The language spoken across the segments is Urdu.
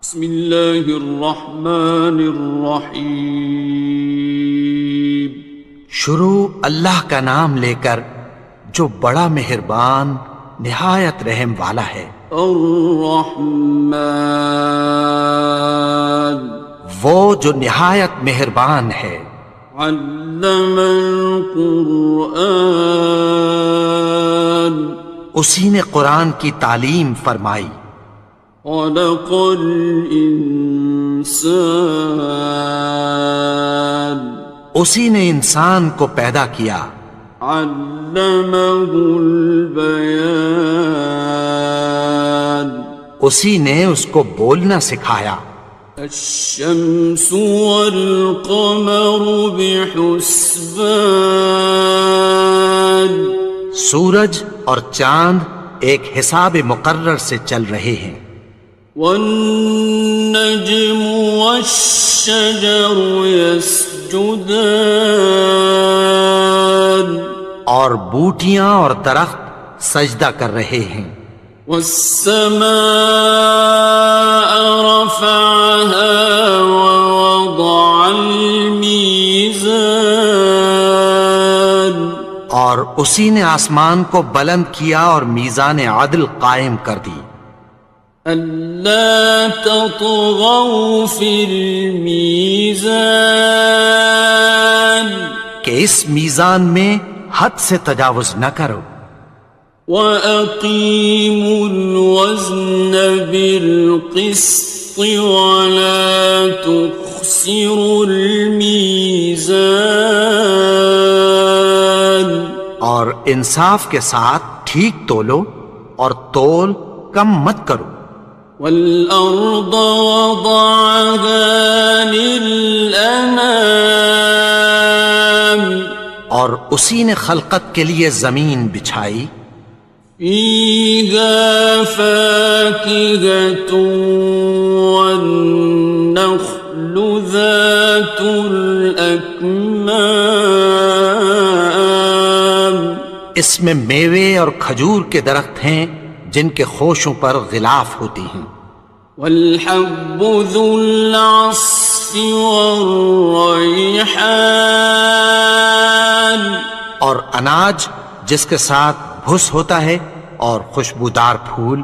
بسم اللہ الرحمن الرحیم۔ شروع اللہ کا نام لے کر جو بڑا مہربان نہایت رحم والا ہے۔ الرحمن، وہ جو نہایت مہربان ہے۔ علم القرآن، اسی نے قرآن کی تعلیم فرمائی۔ خلق الانسان، اسی نے انسان کو پیدا کیا۔ علمہ البیان، اسی نے اس کو بولنا سکھایا۔ الشمس والقمر بحسبان، سورج اور چاند ایک حساب مقرر سے چل رہے ہیں۔ والنجم والشجر يسجدان، اور بوٹیاں اور درخت سجدہ کر رہے ہیں۔ والسماء رفعها ووضع الميزان، اور اسی نے آسمان کو بلند کیا اور میزان عدل قائم کر دی۔ ألا تطغوا في الميزان، کہ اس میزان میں حد سے تجاوز نہ کرو۔ وَأَقِيمُوا الْوَزْنَ بِالْقِسْطِ وَلَا تُخْسِرُوا الْمِيزَانَ، اور انصاف کے ساتھ ٹھیک تولو اور تول کم مت کرو۔ وَالْأَرْضَ وَضَعَهَا لِلْأَنَامِ، اور اسی نے خلقت کے لیے زمین بچھائی۔ فِيهَا فَاكِهَةٌ وَالنَّخْلُ ذَاتُ الْأَكْمَامِ، اس میں میوے اور کھجور کے درخت ہیں جن کے خوشوں پر غلاف ہوتی ہیں۔ وَالْحَبُّ ذُو الْعَصْفِ وَالرَّيْحَانِ، اور اناج جس کے ساتھ بھس ہوتا ہے اور خوشبودار پھول۔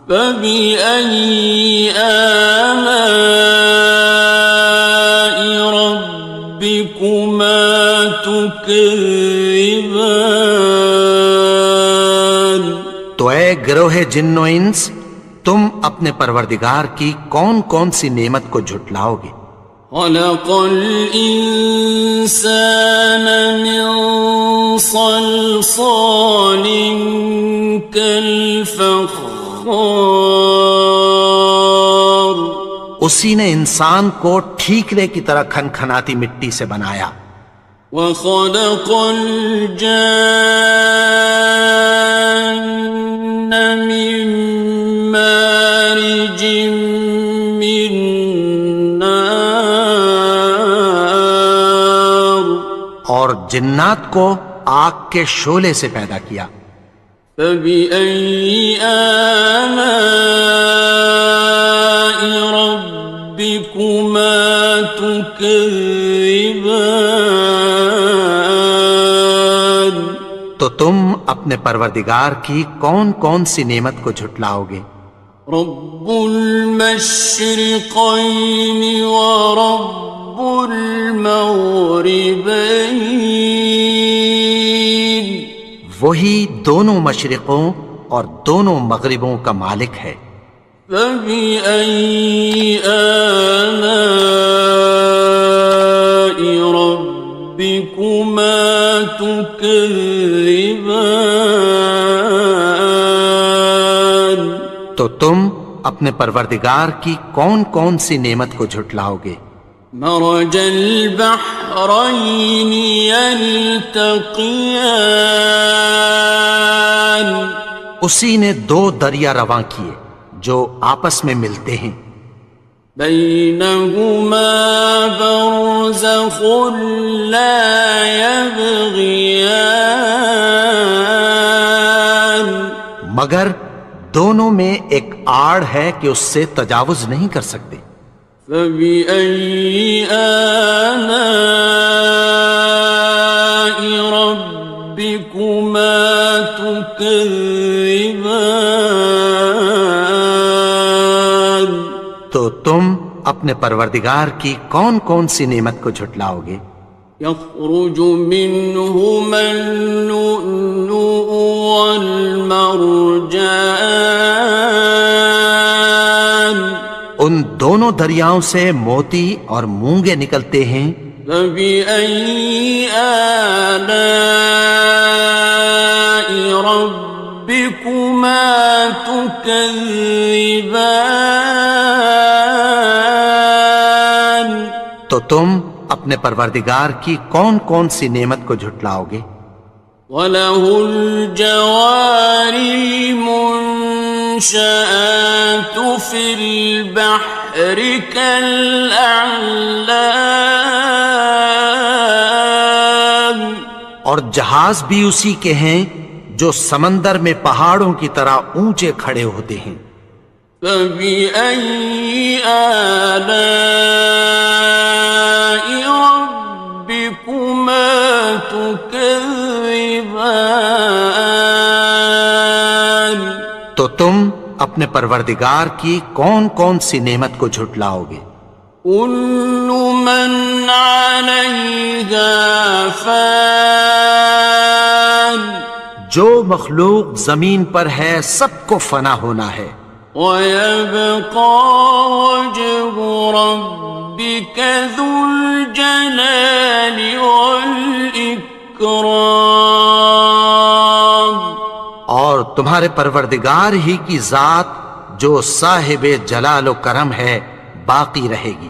فَبِأَيِّ آلَاءِ رَبِّكُمَا تُكَذِّبَانِ، تو اے گروہ جن و انس، تم اپنے پروردگار کی کون کون سی نعمت کو جھٹلاؤ گے؟ خَلَقَ الْإِنسَانَ مِنْ صَلْصَالٍ كَالْفَخَّارِ، اسی نے انسان کو ٹھیکرے کی طرح کھنکھناتی مٹی سے بنایا۔ وَخَلَقَ الْجَانَّ مِن مَّارِجٍ مِّن نَّارٍ، اور جنات کو آگ کے شعلے سے پیدا کیا۔ فَبِأَيِّ آلَاءِ رَبِّكُمَا تُكَذِّبَانِ، تو تم اپنے پروردگار کی کون کون سی نعمت کو جھٹلاؤ گے؟ رب المشرقین ورب المغربین، وہی دونوں مشرقوں اور دونوں مغربوں کا مالک ہے۔ فَبِأَيِّ آلَاءِ رَبِّكُمَا تُكَذِّبَانِ، تو تم اپنے پروردگار کی کون کون سی نعمت کو جھٹلاؤ گے؟ مرج البحرین یلتقیان، اسی نے دو دریا رواں کیے جو آپس میں ملتے ہیں۔ بینہما برزخ لا یبغیان، مگر دونوں میں ایک آڑ ہے کہ اس سے تجاوز نہیں کر سکتے۔ فبأي آلاء ربكما تكذبان؟ تو تم اپنے پروردگار کی کون کون سی نعمت کو جھٹلاؤ گے؟ يخرج منهما اللؤلؤ والمرجان، ان دونوں دریاؤں سے موتی اور مونگے نکلتے ہیں۔ فبأي آلاء ربكما تكذبان؟ تو تم اپنے پروردگار کی کون کون سی نعمت کو جھٹلاؤ گے؟ وَلَهُ الْجَوَارِ الْمُنشَآتُ فِي الْبَحْرِ كَالْأَعْلَامِ، اور جہاز بھی اسی کے ہیں جو سمندر میں پہاڑوں کی طرح اونچے کھڑے ہوتے ہیں۔ فَبِأَيِّ آلَاءِ رَبِّكُمَا تُكَذِّبَانِ؟ تو تم اپنے پروردگار کی کون کون سی نعمت کو جھٹلاؤ گے؟ كُلُّ مَنْ عَلَيْهَا فَانٍ، جو مخلوق زمین پر ہے سب کو فنا ہونا ہے۔ وَيَبْقَى وَجْهُ رَبِّكَ ذُو الْجَلَالِ وَالْإِكْرَامِ، اور تمہارے پروردگار ہی کی ذات جو صاحب جلال و کرم ہے باقی رہے گی۔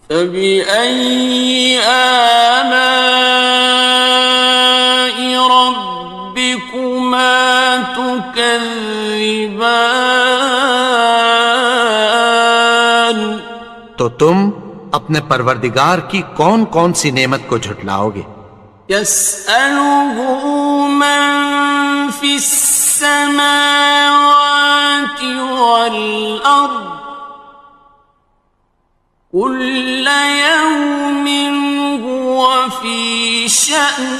فَبِأَيِّ آلَاءِ رَبِّكُمَا تُكَذِّبَانِ؟ تو تم اپنے پروردگار کی کون کون سی نعمت کو جھٹلاؤ گے؟ يَسْأَلُهُ مَن فِي السَّمَاوَاتِ وَالْأَرْضِ كُلَّ يَوْمٍ هُوَ فِي شَأْنٍ،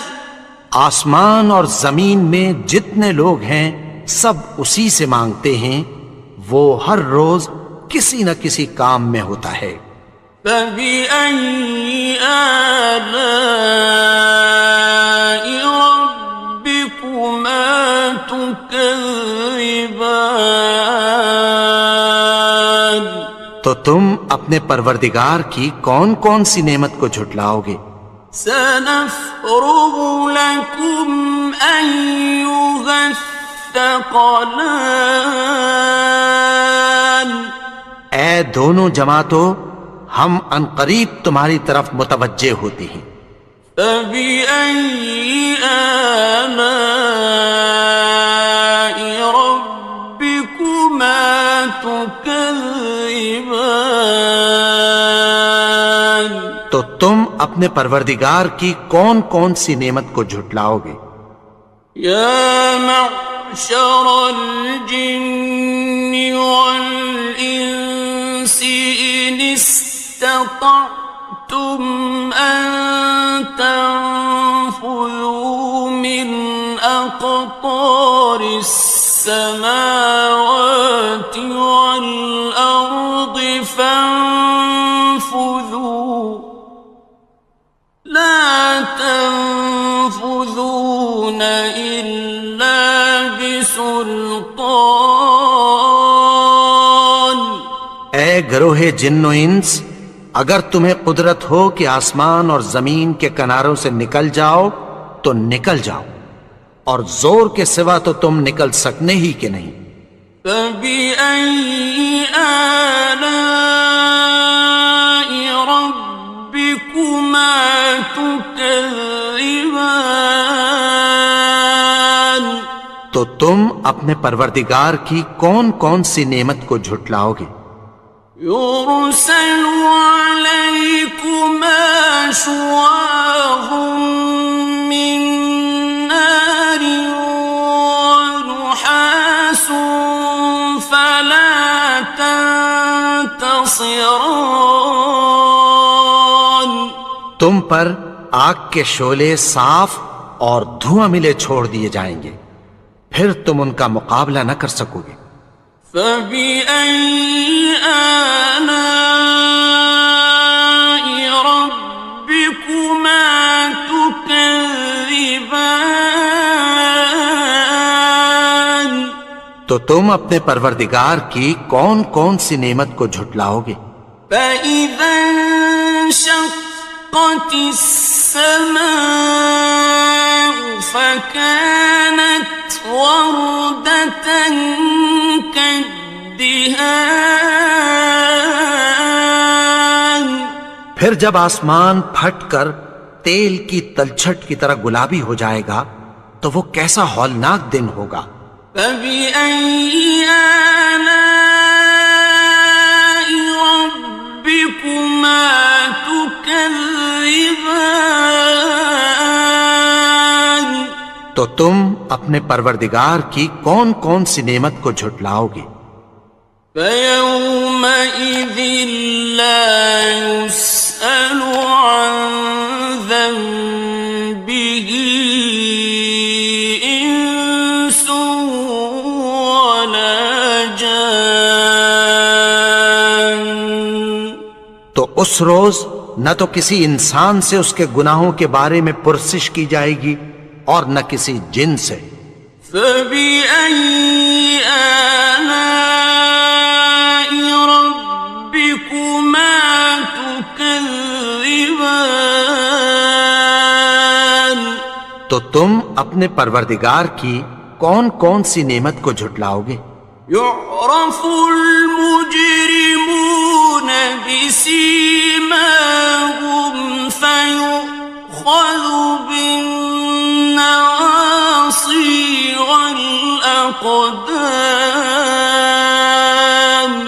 آسمان اور زمین میں جتنے لوگ ہیں سب اسی سے مانگتے ہیں، وہ ہر روز کسی نہ کسی کام میں ہوتا ہے۔ فَبِأَيِّ آلَاءِ رَبِّكُمَا تُكَذِّبَانِ؟ تو تم اپنے پروردگار کی کون کون سی نعمت کو جھٹلاؤ گے؟ سَنَفْرُغُ لَكُمْ أَيُّهَ الثَّقَلَانِ، اے دونوں جماعتوں ہم عنقریب تمہاری طرف متوجہ ہوتے ہیں۔ فَبِأَيِّ آلَاءِ رَبِّكُمَا تُكَذِّبَانِ؟ تو تم اپنے پروردگار کی کون کون سی نعمت کو جھٹلاؤ گے؟ يَا مَعْشَرَ الْجِنِّ وَالْإِنسِ إِنِ اسْتَطَعْتُمْ أَن تَنفُذُوا مِنْ أَقْطَارِ السَّمَاوَاتِ وَالْأَرْضِ فَانفُذُوا لَا تَنفُذُونَ إِلَّا بِسُلْطَانٍ۔ اے گروہ جن و انس، اگر تمہیں قدرت ہو کہ آسمان اور زمین کے کناروں سے نکل جاؤ تو نکل جاؤ، اور زور کے سوا تو تم نکل سکنے ہی کہ نہیں۔ فَبِأَيِّ آلَاءِ رَبِّكُمَا تُكَذِّبَانِ؟ تو تم اپنے پروردگار کی کون کون سی نعمت کو جھٹلاؤ گے؟ يُرْسَلُ عَلَيْكُمَا شُوَاظٌ مِّن نَّارٍ وَنُحَاسٌ خاسران. تم پر آگ کے شعلے صاف اور دھواں ملے چھوڑ دیے جائیں گے، پھر تم ان کا مقابلہ نہ کر سکو گے۔ فَبِأَيِّ آلَاءِ رَبِّكُمَا تُكَذِّبَانِ. تو تم اپنے پروردگار کی کون کون سی نعمت کو جھٹلاؤ گے؟ فَإِذَا انشَقَّتِ السَّمَاءُ فَكَانَتْ وَرْدَةً كَالدِّهَانِ. پھر جب آسمان پھٹ کر تیل کی تلچھٹ کی طرح گلابی ہو جائے گا تو وہ کیسا ہولناک دن ہوگا۔ فَبِأَيِّ آلَاءِ رَبِّكُمَا تُكَذِّبَانِ. تو تم اپنے پروردگار کی کون کون سی نعمت کو جھٹلاؤ گے؟ فَيَوْمَئِذٍ لَا يُسْأَلُ عَنْ ذَنبِهِ إِنسٌ وَلَا جَانٌ. تو اس روز نہ تو کسی انسان سے اس کے گناہوں کے بارے میں پرسش کی جائے گی اور نہ کسی جن سے۔ فَبِأَيِّ آلَاءِ رَبِّكُمَا تُكَذِّبَانِ. تو تم اپنے پروردگار کی کون کون سی نعمت کو جھٹلاؤ گے؟ يُعْرَفُ الْمُجْرِمُونَ بِسِيمَاهُمْ فَيُؤْخَذُ بِالنَّوَاصِي وَالْأَقْدَامِ.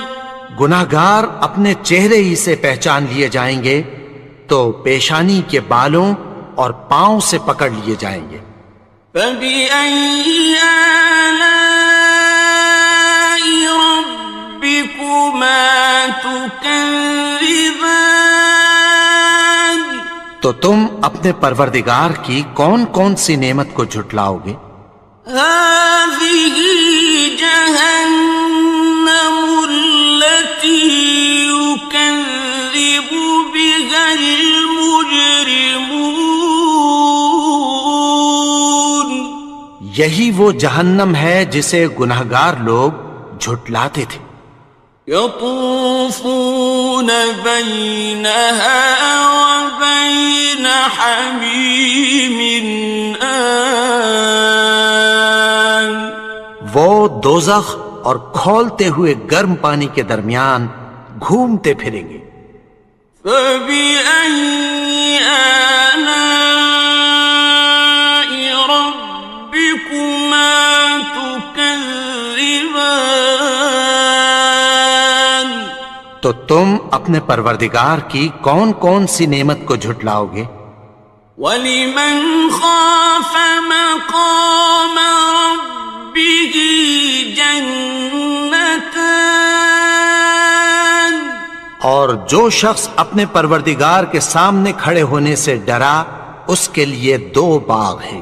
گناہگار اپنے چہرے ہی سے پہچان لیے جائیں گے تو پیشانی کے بالوں اور پاؤں سے پکڑ لیے جائیں گے۔ فَبِأَيِّ آلَاءِ رَبِّكُمَا تُكَذِّبَانِ. تو تم اپنے پروردگار کی کون کون سی نعمت کو جھٹلاؤ گے؟ هَٰذِهِ جَهَنَّمُ الَّتِي يُكَذِّبُ بِهَا الْمُجْرِمُونَ. یہی وہ جہنم ہے جسے گناہگار لوگ جھٹلاتے تھے۔ يَطُوفُونَ بَيْنَهَا وَبَيْنَ حَمِيمٍ آنٍ. وہ دوزخ اور کھولتے ہوئے گرم پانی کے درمیان گھومتے پھریں گے۔ فَبِأَيِّ آلَاءِ رَبِّكُمَا تُكَذِّبَانِ. تو تم اپنے پروردگار کی کون کون سی نعمت کو جھٹلاؤ گے؟ وَلِمَنْ خَافَ مَقَامَ رَبِّهِ جَنَّتَانِ. اور جو شخص اپنے پروردگار کے سامنے کھڑے ہونے سے ڈرا اس کے لیے دو باغ ہیں۔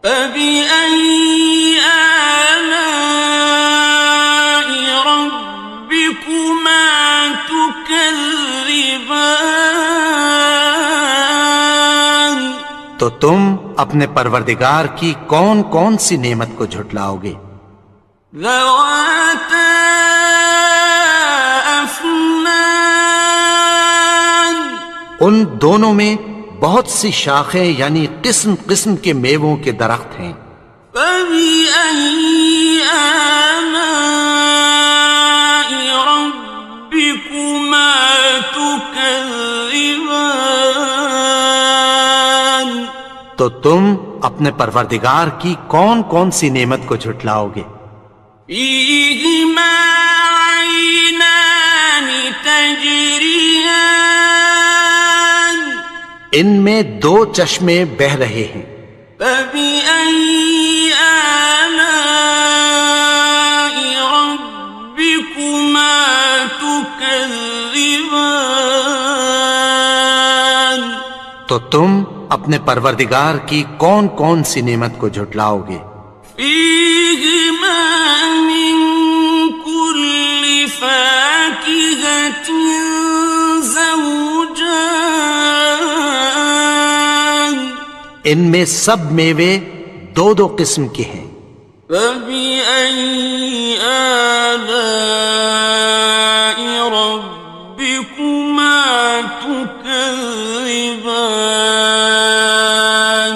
فَبِأَيِّ آلَاءِ رَبِّكُمَا تُكَذِّبَانِ. تو تم اپنے پروردگار کی کون کون سی نعمت کو جھٹلاؤ گے؟ ذَوَاتَا أَفْنَانٍ. ان دونوں میں بہت سی شاخیں یعنی قسم قسم کے میووں کے درخت ہیں۔ فَبِأَيِّ آلَاءِ رَبِّكُمَا تُكَذِّبَانِ. تو تم اپنے پروردگار کی کون کون سی نعمت کو جھٹلاؤ گے؟ فِيهِمَا عَيْنَانِ تَجْرِيَانِ. ان میں دو چشمے بہہ رہے ہیں۔ فَبِأَيِّ آلَاءِ رَبِّكُمَا تُكَذِّبَانِ. تكذبان تو تم اپنے پروردگار کی کون کون سی نعمت کو جھٹلاؤ گے؟ فيهما من كل فاكهة زوجان ان میں سب میوے دو دو قسم کے ہیں۔ فبأي آلاء ربكما تكذبان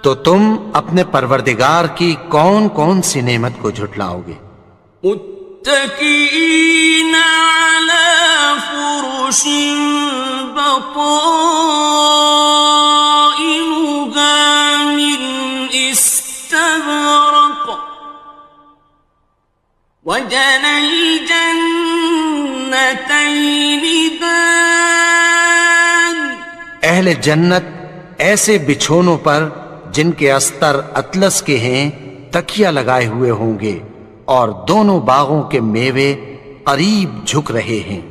تو تم اپنے پروردگار کی کون کون سی نعمت کو جھٹلاؤ گے؟ متكئين على فرش بطائنها من استبرق وجنى الجنتين دان اہل جنت ایسے بچھونوں پر جن کے استر اطلس کے ہیں تکیہ لگائے ہوئے ہوں گے، اور دونوں باغوں کے میوے قریب جھک رہے ہیں۔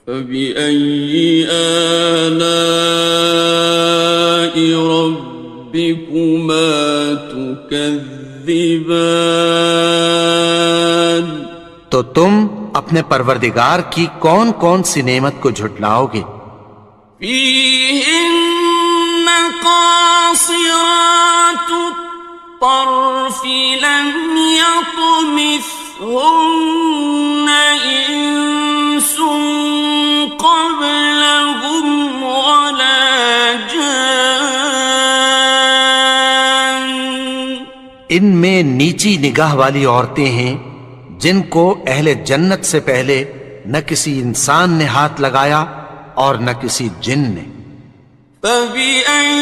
فبأي آلاء ربكما تكذبان تو تم اپنے پروردگار کی کون کون سی نعمت کو جھٹلاؤ گے؟ فيهن قاصرات الطرف لم يطمثهن إنس قبلهم ولا جان ان میں نیچی نگاہ والی عورتیں ہیں جن کو اہل جنت سے پہلے نہ کسی انسان نے ہاتھ لگایا اور نہ کسی جن نے۔ فبأي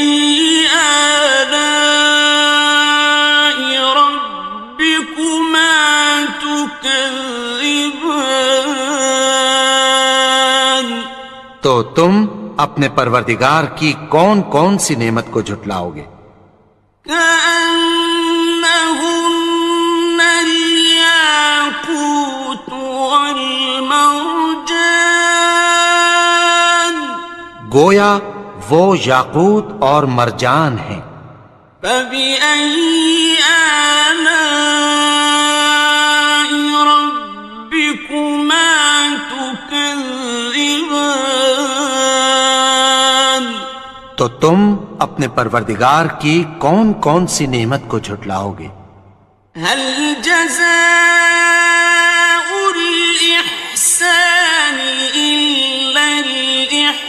آلاء ربكما تكذبان تو تم اپنے پروردگار کی کون کون سی نعمت کو جھٹلاؤ گے؟ كأنهن الياقوت والمرجان گویا وہ یاقوت اور مرجان ہیں۔ فبأي آلاء ربكما تكذبان تو تم اپنے پروردگار کی کون کون سی نعمت کو جھٹلاؤ گے؟ هل جزاء الإحسان إلا الإحسان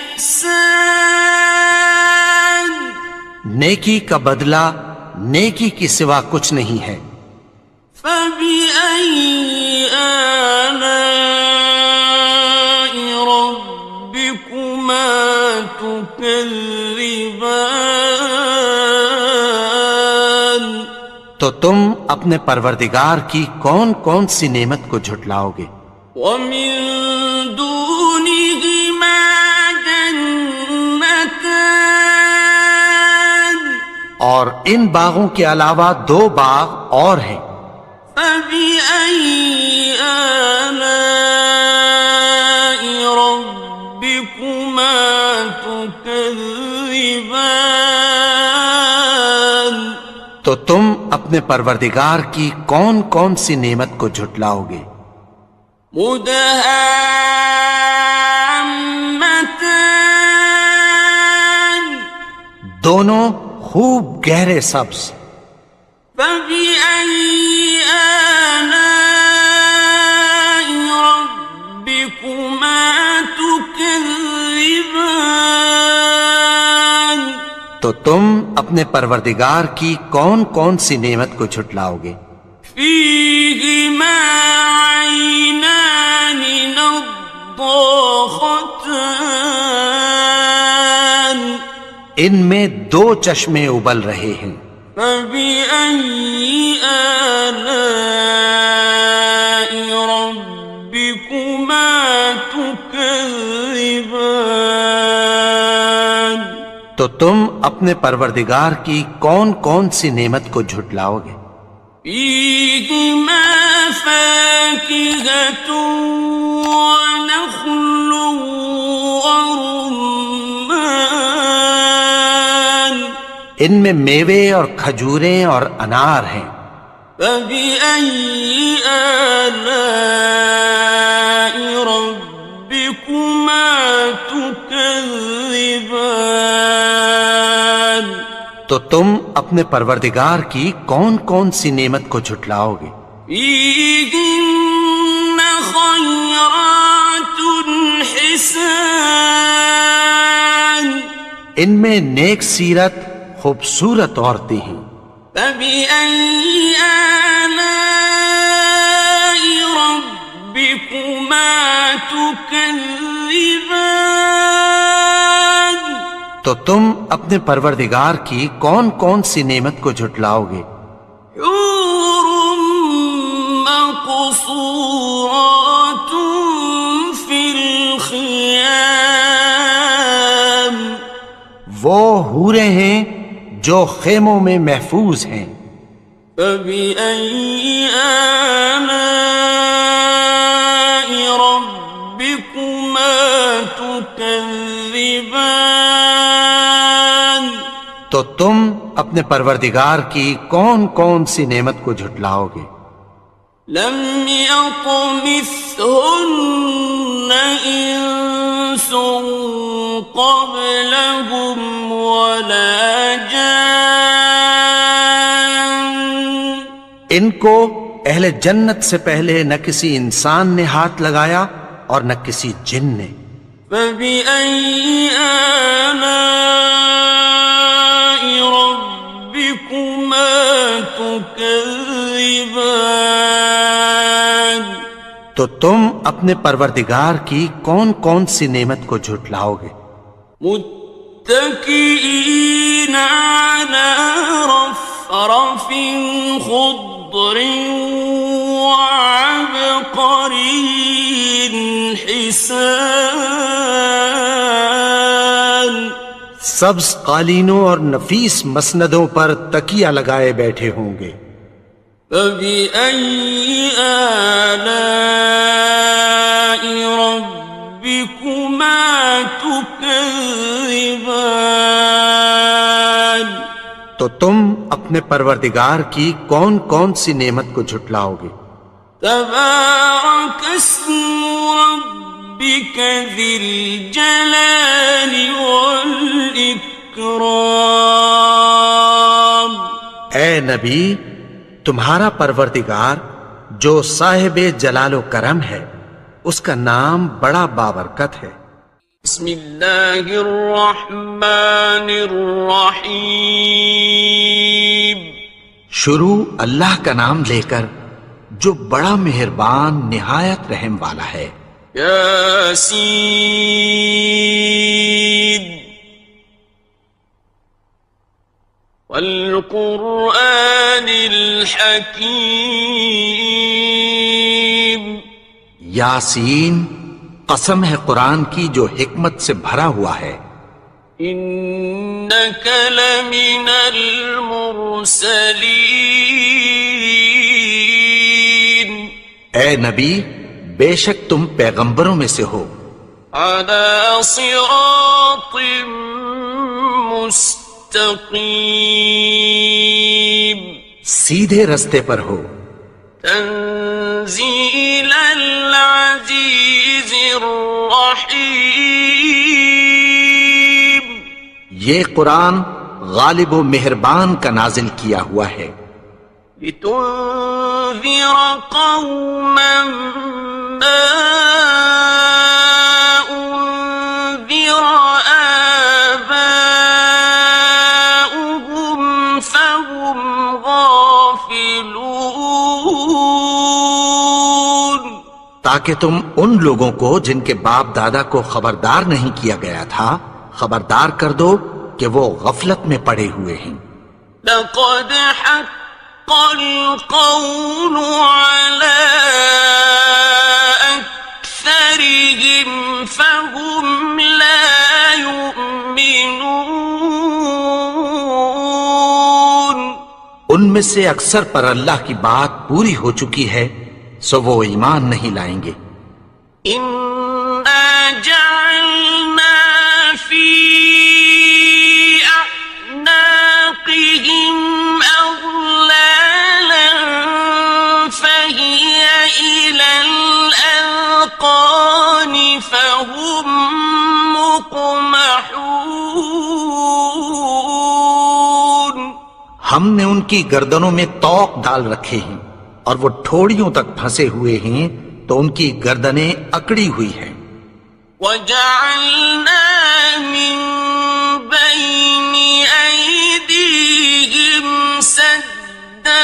نیکی کا بدلہ نیکی کی سوا کچھ نہیں ہے۔ فبأي آلاء ربكما تكذبان تو تم اپنے پروردگار کی کون کون سی نعمت کو جھٹلاؤ گے؟ ومن دونهما جنتان اور ان باغوں کے علاوہ دو باغ اور ہیں۔ فبأي آلاء ربكما تكذبان تو تم اپنے پروردگار کی کون کون سی نعمت کو جھٹلاؤ گے؟ مدهامتان دونوں خوب گہرے سبز۔ فبأي آلاء ربكما تكذبان تو تم اپنے پروردگار کی کون کون سی نعمت کو جھٹلاؤ گے؟ فيهما عينان نضاختان ان میں دو چشمے ابل رہے ہیں۔ فبأي آلاء ربكما تكذبان تو تم اپنے پروردگار کی کون کون سی نعمت کو جھٹلاؤ گے؟ فيهما فاكهة ونخل ورمان ان میں میوے اور کھجوریں اور انار ہیں. فبأي آلاء ربكما تكذبان تو تم اپنے پروردگار کی کون کون سی نعمت کو جھٹلاؤ گے؟ فيهن خيرات حسان ان میں نیک سیرت خوبصورت عورتیں ہیں. فبأي آلاء ربكما تكذبان تو تم اپنے پروردگار کی کون کون سی نعمت کو جھٹلاؤ گے؟ حور مقصورات في الخيام وہ حوریں ہیں جو خیموں میں محفوظ ہیں. فبأي آلاء ربكما تكذبان تو تم اپنے پروردگار کی کون کون سی نعمت کو جھٹلاؤ گے؟ لم يطمثهن إنس قبلهم ولا جان ان کو اہل جنت سے پہلے نہ کسی انسان نے ہاتھ لگایا اور نہ کسی جن نے. فبأي آلاء ربكما تكذبان تو تم اپنے پروردگار کی کون کون سی نعمت کو جھٹلاؤ گے؟ متكئين على رفرف خضر وعبقري حسان سبز قالینوں اور نفیس مسندوں پر تکیہ لگائے بیٹھے ہوں گے. فبأي آلاء ربكما تكذبان تو تم اپنے پروردگار کی کون کون سی نعمت کو جھٹلاؤ گے؟ تبارك اسم ربك ذي الجلال والإكرام اے نبی، تمہارا پروردگار جو صاحب جلال و کرم ہے اس کا نام بڑا بابرکت ہے. بسم اللہ الرحمن الرحیم شروع اللہ کا نام لے کر جو بڑا مہربان نہایت رحم والا ہے. یاسین والقرآن الحکیم یاسین، قسم ہے قرآن کی جو حکمت سے بھرا ہوا ہے. انک لمن المرسلین اے نبی، بے شک تم پیغمبروں میں سے ہو. علی صراط مستقیم سیدھے رستے پر ہو. تنزیل العزیز الرحیم یہ قرآن غالب و مہربان کا نازل کیا ہوا ہے. لتنذر قوما ما انذر آباؤهم فهم غافلون تاکہ تم ان لوگوں کو جن کے باپ دادا کو خبردار نہیں کیا گیا تھا خبردار کر دو کہ وہ غفلت میں پڑے ہوئے ہیں. لقد حق القول على أكثرهم فهم لا يؤمنون ان میں سے اکثر پر اللہ کی بات پوری ہو چکی ہے سو وہ ایمان نہیں لائیں گے۔ إنا جعلنا في أعناقهم أغلالا فهي إلى الأذقان فهم مقمحون۔ ہم نے ان کی گردنوں میں طوق ڈال رکھے ہیں اور وہ ٹھوڑیوں تک پھنسے ہوئے ہیں، تو ان کی گردنیں اکڑی ہوئی ہیں۔ وَجَعَلْنَا مِن بَيْنِ أَيْدِيهِمْ سَدًّا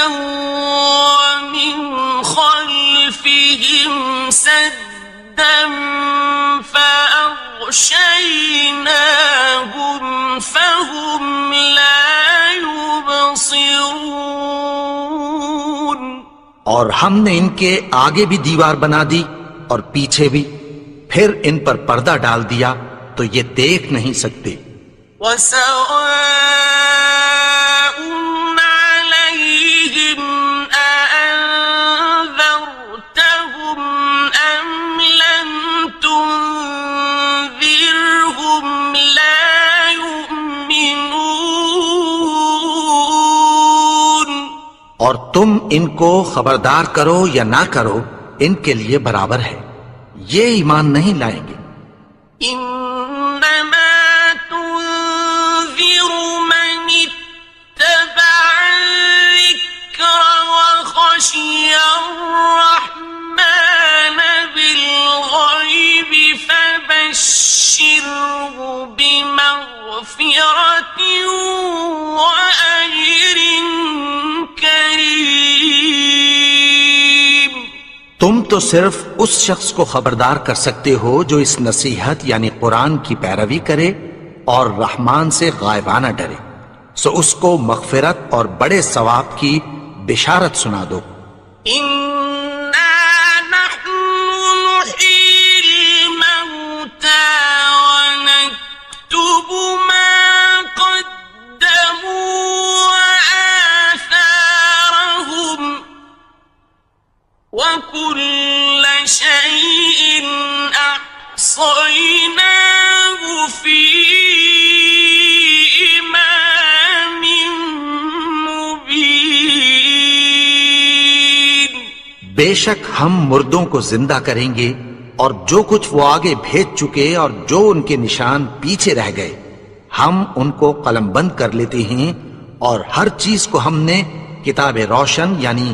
وَمِنْ خَلْفِهِمْ سَدًّا فَأَغْشَيْنَاهُمْ فَهُمْ لَا يُبْصِرُونَ۔ اور ہم نے ان کے آگے بھی دیوار بنا دی اور پیچھے بھی، پھر ان پر پردہ ڈال دیا تو یہ دیکھ نہیں سکتے۔ وَسَوَاءٌ عَلَيْهِمْ أَأَنذَرْتَهُمْ أَمْ لَمْ تُنذِرْهُمْ لَا يُؤْمِنُونَ۔ اور تم ان کو خبردار کرو یا نہ کرو، ان کے لیے برابر ہے، یہ ایمان نہیں لائیں گے۔ إنما تنذر من اتبع الذكر وخشي الرحمن بالغيب فبشره بمغفرة وأجر كريم۔ تم تو صرف اس شخص کو خبردار کر سکتے ہو جو اس نصیحت یعنی قرآن کی پیروی کرے اور رحمان سے غائبانہ ڈرے، سو اس کو مغفرت اور بڑے ثواب کی بشارت سنا دو۔ إنا نحن نحيي الموتى ونكتب ما قدموا وآثارهم وكل شيء أحصيناه في إمام مبين۔ بے شک ہم مردوں کو زندہ کریں گے، اور جو کچھ وہ آگے بھیج چکے اور جو ان کے نشان پیچھے رہ گئے ہم ان کو قلم بند کر لیتے ہیں، اور ہر چیز کو ہم نے کتاب روشن یعنی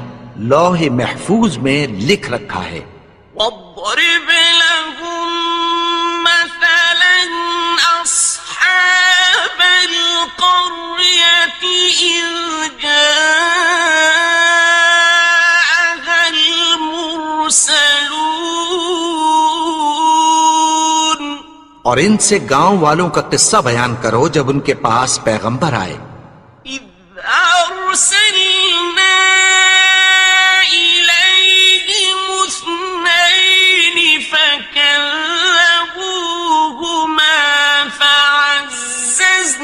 لوح محفوظ میں لکھ رکھا ہے۔ واضرب لهم مثلا أصحاب القرية إذ جاءها المرسلون۔ اور ان سے گاؤں والوں کا قصہ بیان کرو جب ان کے پاس پیغمبر آئے۔ إذ أرسلنا إليهم اثنين فكذبوهما فعززنا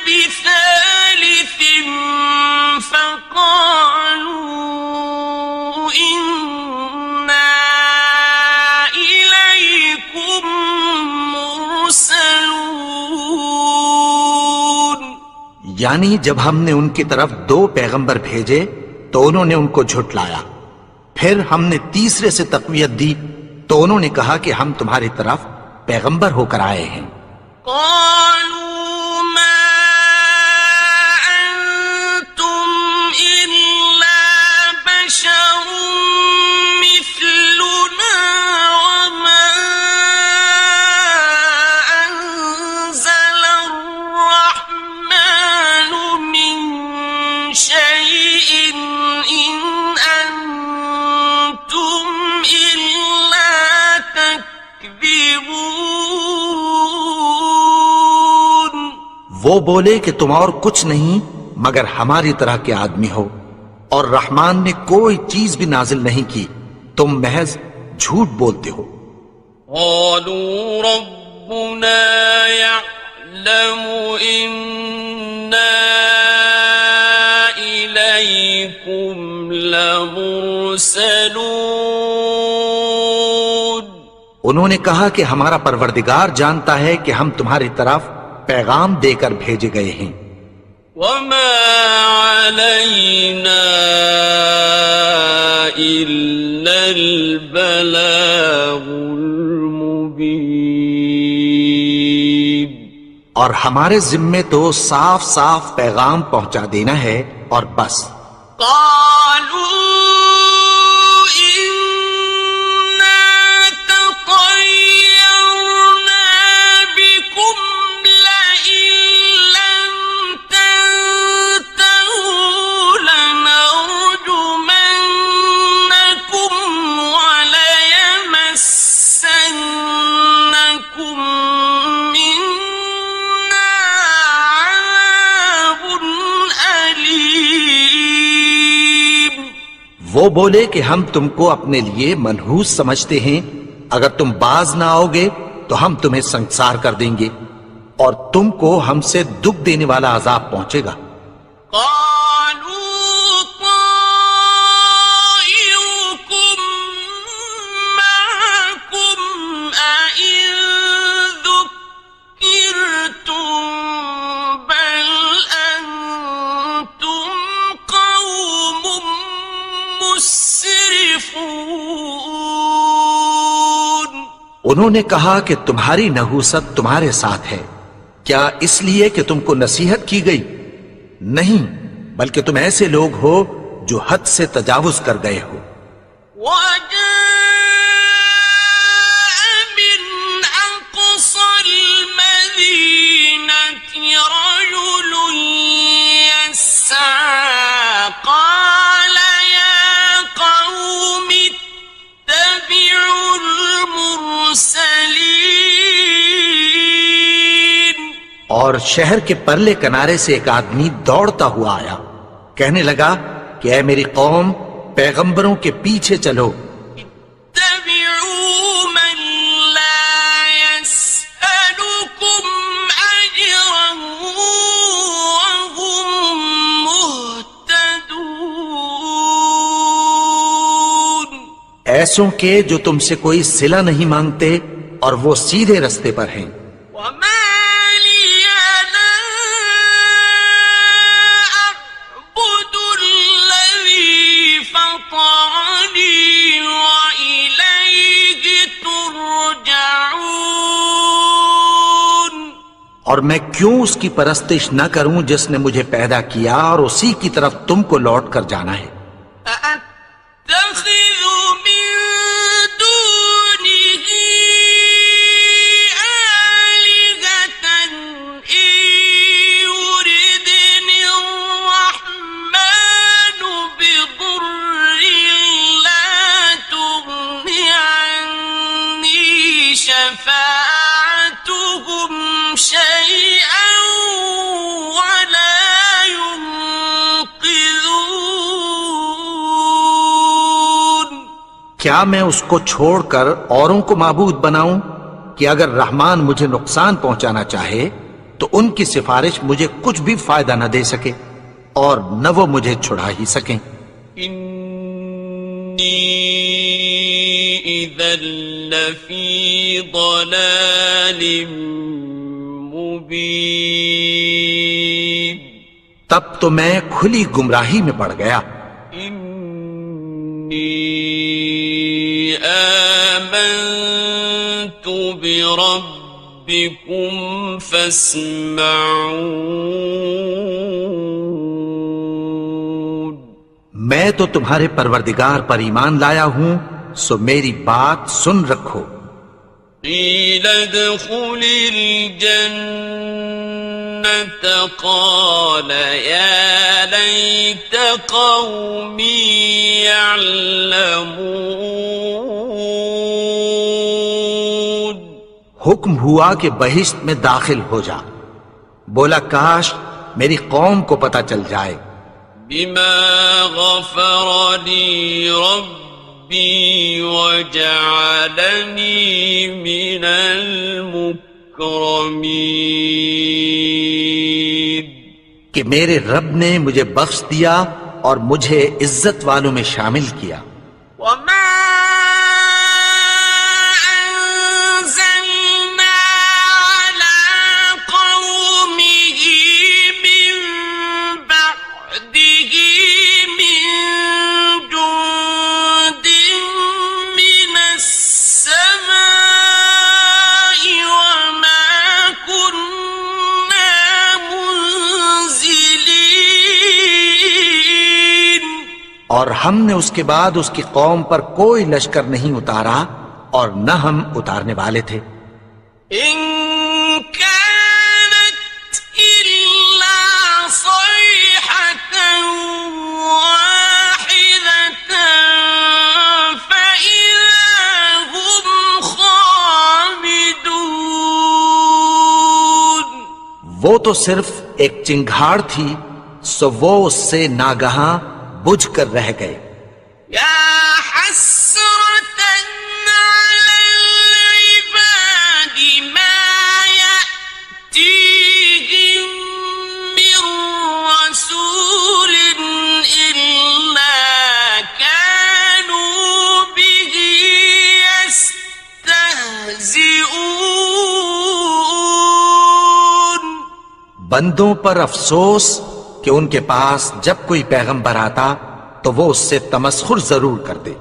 بثالث فقالوا إنا إليكم مرسلون۔ یعنی جب ہم نے ان کی طرف 2 پیغمبر بھیجے تو انہوں نے ان کو جھٹلایا، پھر ہم نے تیسرے سے تقویت دی تو انہوں نے کہا کہ ہم تمہاری طرف پیغمبر ہو کر آئے ہیں۔ قالوا ما أنتم إلا بشر مثلنا وما أنزل الرحمن من شيء إن أنتم إلا تكذبون۔ وہ بولے کہ تم اور کچھ نہیں مگر ہماری طرح کے آدمی ہو، اور رحمان نے کوئی چیز بھی نازل نہیں کی، تم محض جھوٹ بولتے ہو۔ قالوا ربنا يعلم إنا إليكم لمرسلون مُرْسَلُونَ انہوں نے کہا کہ ہمارا پروردگار جانتا ہے کہ ہم تمہاری طرف پیغام دے کر بھیجے گئے ہیں، وَمَا عَلَيْنَا إِلَّا الْبَلَاغُ الْمُبِينُ، اور ہمارے ذمے تو صاف صاف پیغام پہنچا دینا ہے اور بس۔ قالوا إنا تطيرنا بكم لئن لم تنتهوا لنرجمنكم وليمسنكم منا عذاب أليم۔ وہ بولے کہ ہم تم کو اپنے لیے منحوس سمجھتے ہیں، اگر تم باز نہ آؤ گے تو ہم تمہیں سنسار کر دیں گے اور تم کو ہم سے دکھ دینے والا عذاب پہنچے گا۔ قالوا طائركم معكم أئن ذكرتم بل أنتم قوم مسرفون۔ انہوں نے کہا کہ تمہاری نحوست تمہارے ساتھ ہے، کیا اس لیے کہ تم کو نصیحت کی گئی؟ نہیں، بلکہ تم ایسے لوگ ہو جو حد سے تجاوز کر گئے ہو۔ وجاء من أقصى المدينة رجل يسعى قال يا قوم اتبعوا المرسلين۔ اور شہر کے پرلے کنارے سے ایک آدمی دوڑتا ہوا آیا، کہنے لگا کہ اے میری قوم، پیغمبروں کے پیچھے چلو، اتبعوا من لا يسألكم أجرا وهم مهتدون۔ ایسوں کے جو تم سے کوئی صلہ نہیں مانگتے اور وہ سیدھے رستے پر ہیں۔ وما لي لا أعبد الذي فطرني وإليه ترجعون۔ اور میں کیوں اس کی پرستش نہ کروں جس نے مجھے پیدا کیا اور اسی کی طرف تم کو لوٹ کر جانا ہے۔ أأتخذ من دونه آلهة إن يردني الرحمن بضر لا تغن عني شفاعتهم شيئا ولا ينقذون۔ کیا میں اس کو چھوڑ کر اوروں کو معبود بناؤں کہ اگر رحمان مجھے نقصان پہنچانا چاہے تو ان کی سفارش مجھے کچھ بھی فائدہ نہ دے سکے اور نہ وہ مجھے چھڑا ہی سکیں۔ إني إذا لفي ضلال مبين۔ تب تو میں کھلی گمراہی میں پڑ گیا۔ إني آمنت بربكم فاسمعون۔ میں تو تمہارے پروردگار پر ایمان لایا ہوں، سو میری بات سن رکھو۔ قيل ادخل الجنة قال يا ليت قومي يعلمون۔ حکم ہوا کہ بہشت میں داخل ہو جا، بولا کاش میری قوم کو پتہ چل جائے۔ بما غفر لي ربي وجعلني من المكرمين۔ کہ میرے رب نے مجھے بخش دیا اور مجھے عزت والوں میں شامل کیا۔ اور ہم نے اس کے بعد اس کی قوم پر کوئی لشکر نہیں اتارا اور نہ ہم اتارنے والے تھے۔ إن كانت إلا صيحة واحدة فإذا هم خامدون۔ وہ تو صرف ایک چنگھاڑ تھی، سو وہ اس سے ناگہاں بجھ کر رہ گئے۔ يا حسرة على العباد ما يأتيهم من رسول إلا كانوا به يستهزئون۔ بندوں پر افسوس کہ ان کے پاس جب کوئی پیغمبر آتا تو وہ اس سے تمسخر ضرور کرتے۔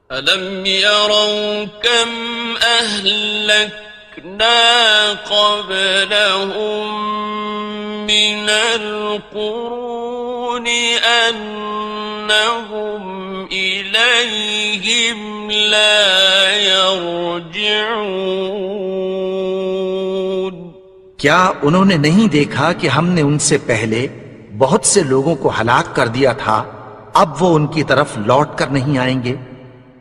أَلَمْ يَرَوْا كَمْ أَهْلَكْنَا قَبْلَهُمْ مِنَ الْقُرُونِ أَنَّهُمْ إِلَيْهِمْ لَا يَرْجِعُونَ۔ کیا انہوں نے نہیں دیکھا کہ ہم نے ان سے پہلے بہت سے لوگوں کو ہلاک کر دیا تھا، اب وہ ان کی طرف لوٹ کر نہیں آئیں گے۔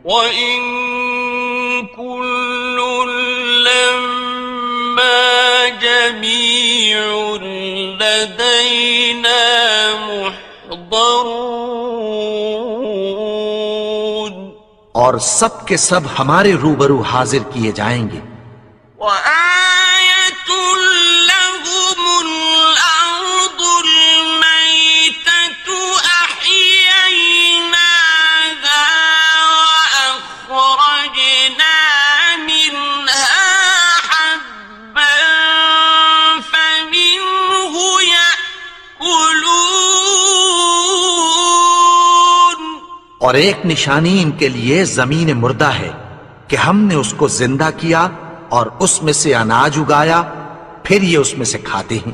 وَإِن كُلٌّ لَّمَّا جَمِيعٌ لَّدَيْنَا مُحْضَرُونَ۔ اور سب کے سب ہمارے روبرو حاضر کیے جائیں گے۔ وَآيَةٌ لَّهُمُ الْأَرْضُ الْمَيْتَةُ أَحْيَيْنَاهَا وَأَخْرَجْنَا مِنْهَا حَبًّا فَمِنْهُ يَأْكُلُونَ۔ اور ایک نشانی ان کے لیے زمین مردہ ہے کہ ہم نے اس کو زندہ کیا اور اس میں سے اناج اگایا، پھر یہ اس میں سے کھاتے ہیں۔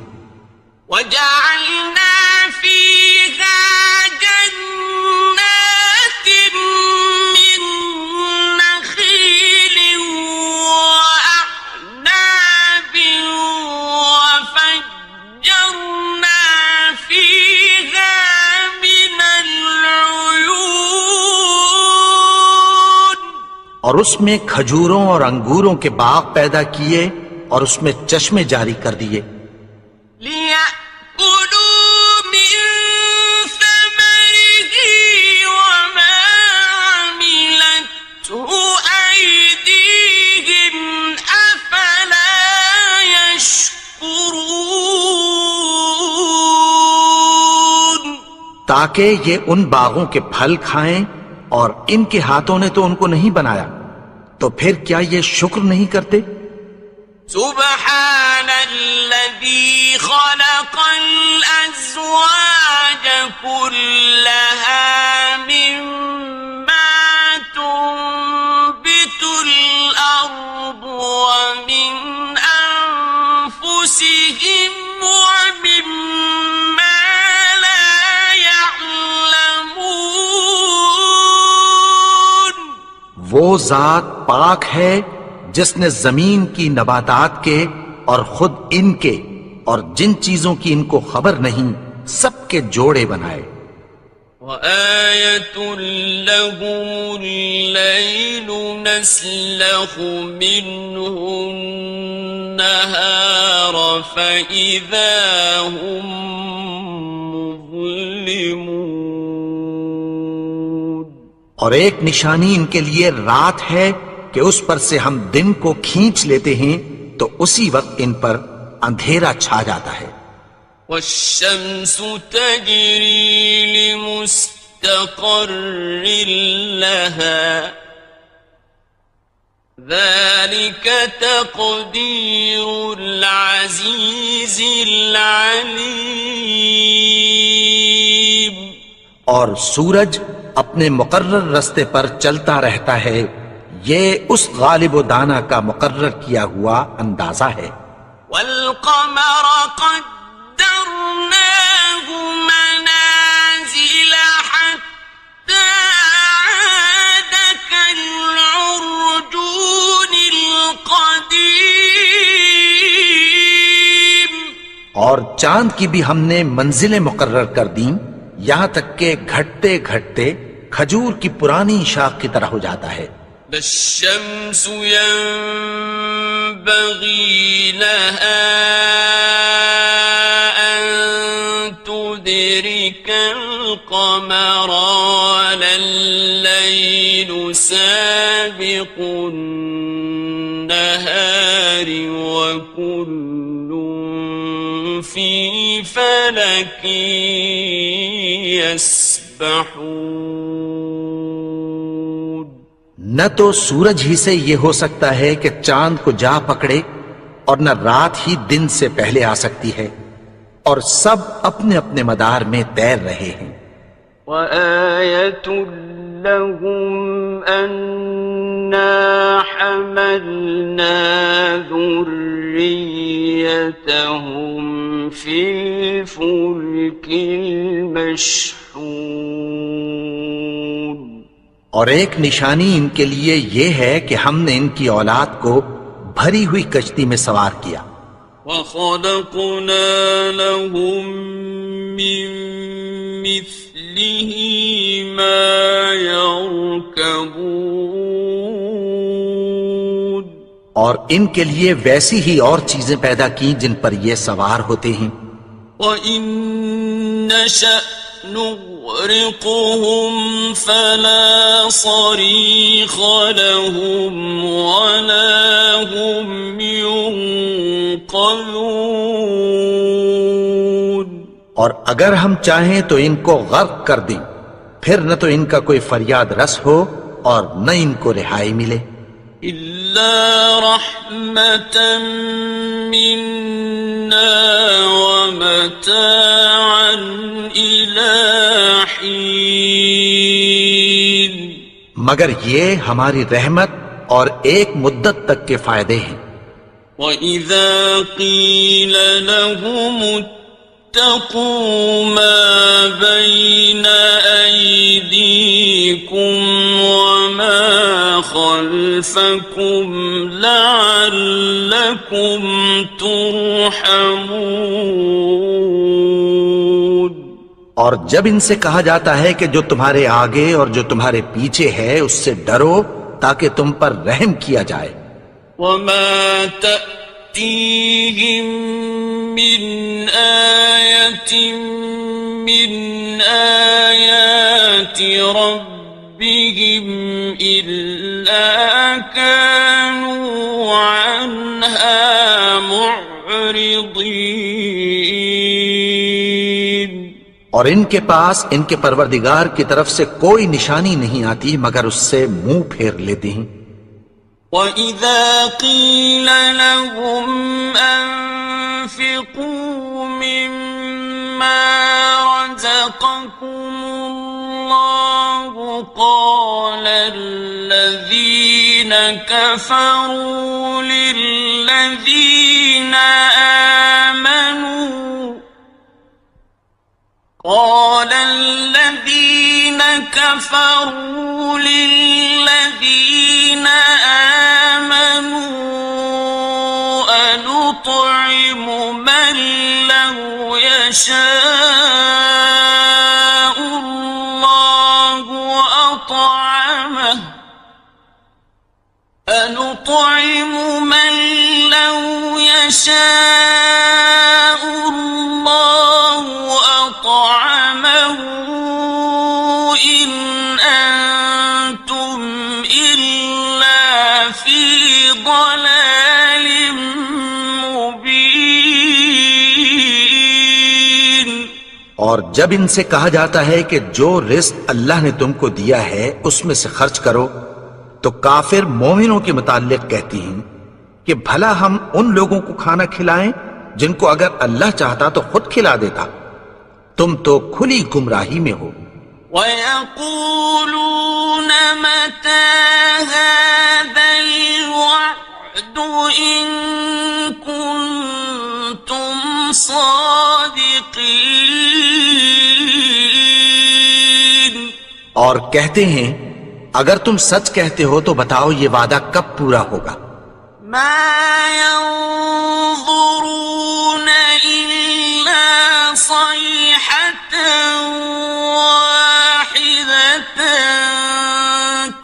وَجَعَلْنَا فِيهَا جَنَّاتٍ مِّن نَّخِيلٍ وَأَعْنَابٍ وَفَجَّرْنَا فِيهَا مِنَ الْعُيُونِ۔ اور اس میں کھجوروں اور انگوروں کے باغ پیدا کیے اور اس میں چشمے جاری کر دیے۔ لِيَأْكُلُوا مِن ثَمَرِهِ وَمَا عَمِلَتْهُ أَيْدِيهِمْ أَفَلَا يَشْكُرُونَ۔ تاکہ یہ ان باغوں کے پھل کھائیں، اور ان کے ہاتھوں نے تو ان کو نہیں بنایا، تو پھر کیا یہ شکر نہیں کرتے؟ سبحان الذي خلق الأزواج كلها مما تنبت الأرض ومن أنفسهم ومما لا يعلمون۔ وہ ذات پاک ہے جس نے زمین کی نباتات کے اور خود ان کے اور جن چیزوں کی ان کو خبر نہیں سب کے جوڑے بنائے۔ وَآيَةٌ لَّهُمُ اللَّيْلُ نَسْلَخُ مِنْهُ النَّهَارَ فَإِذَا هُمْ مُظْلِمُونَ۔ اور ایک نشانی ان کے لیے رات ہے کہ اس پر سے ہم دن کو کھینچ لیتے ہیں تو اسی وقت ان پر اندھیرا چھا جاتا ہے۔ وَالشَّمْسُ تَجْرِي لِمُسْتَقَرٍّ لَهَا ذَلِكَ تَقْدِيرُ الْعَزِيزِ الْعَلِيمِ۔ اور سورج اپنے مقرر رستے پر چلتا رہتا ہے، یہ اس غالب و دانا کا مقرر کیا ہوا اندازہ ہے۔ وَالْقَمَرَ قَدَّرْنَاهُ مَنَازِلَ حَتَّى القديم اور چاند کی بھی ہم نے منزلیں مقرر کر دیں، یہاں تک کہ گھٹتے گھٹتے کھجور کی پرانی شاخ کی طرح ہو جاتا ہے۔ الشمس ينبغي لها أن تدرك القمر ولا الليل سابق النهار وكل في فلك يسبحون۔ نہ تو سورج ہی سے یہ ہو سکتا ہے کہ چاند کو جا پکڑے، اور نہ رات ہی دن سے پہلے آ سکتی ہے، اور سب اپنے اپنے مدار میں تیر رہے ہیں۔ وَآيَةٌ لَهُمْ أَنَّا حَمَلْنَا ذُرِّيَّتَهُمْ فِي الْفُلْكِ الْمَشْحُونِ۔ اور ایک نشانی ان کے لیے یہ ہے کہ ہم نے ان کی اولاد کو بھری ہوئی کشتی میں سوار کیا۔ وَخَلَقْنَا لَهُم مِّن مِّثْلِهِ مَا يَرْكَبُونَ۔ اور ان کے لیے ویسی ہی اور چیزیں پیدا کی جن پر یہ سوار ہوتے ہیں۔ وَإِن نَّشَأْ نُغْرِقْهُمْ فَلَا صَرِيخَ لَهُمْ وَلَا هُمْ يُنقَذُونَ۔ اور اگر ہم چاہیں تو ان کو غرق کر دیں، پھر نہ تو ان کا کوئی فریاد رس ہو اور نہ ان کو رہائی ملے۔ إِلَّا رَحْمَةً مِّنَّا وَمَتَاعًا إِلَىٰ حِينٍ۔ مگر یہ ہماری رحمت اور ایک مدت تک کے فائدے ہیں۔ وَإِذَا قِيلَ لَهُمُ اتَّقُوا مَا بَيْنَ أَيْدِيكُمْ وَمَا خَلْفَكُمْ لَعَلَّكُمْ تُرْحَمُونَ۔ اور جب ان سے کہا جاتا ہے کہ جو تمہارے آگے اور جو تمہارے پیچھے ہے اس سے ڈرو تاکہ تم پر رحم کیا جائے۔ وَمَا تَأْتِيهِم مِّنْ آيَةٍ مِّنْ آيَاتِ رَبِّهِمْ إِلَّا كَانُوا عَنْهَا مُعْرِضِينَ۔ اور ان کے پاس ان کے پروردگار کی طرف سے کوئی نشانی نہیں آتی مگر اس سے منہ پھیر لیتے ہیں۔ وَإِذَا قِيلَ لَهُمْ أَنفِقُوا مِمَّا رَزَقَكُمُ اللَّهُ قَالَ الَّذِينَ كَفَرُوا لِلَّذِينَ آمنوا أنطعم من لو يشاء الله أطعمه أنطعم من لو يشاء الله أطعمه إن أنتم إلا في ضلال مبين۔ اور جب ان سے کہا جاتا ہے کہ جو رزق اللہ نے تم کو دیا ہے اس میں سے خرچ کرو، تو کافر مومنوں کے متعلق کہتی ہیں کہ بھلا ہم ان لوگوں کو کھانا کھلائیں جن کو اگر اللہ چاہتا تو خود کھلا دیتا، تم تو کھلی گمراہی میں ہو۔ وَيَقُولُونَ مَتَى هَذَا الْوَعْدُ إِن كُنتُمْ صَادِقِينَ۔ اور کہتے ہیں اگر تم سچ کہتے ہو تو بتاؤ یہ وعدہ کب پورا ہوگا۔ ما ينظرون إلا صيحة واحدة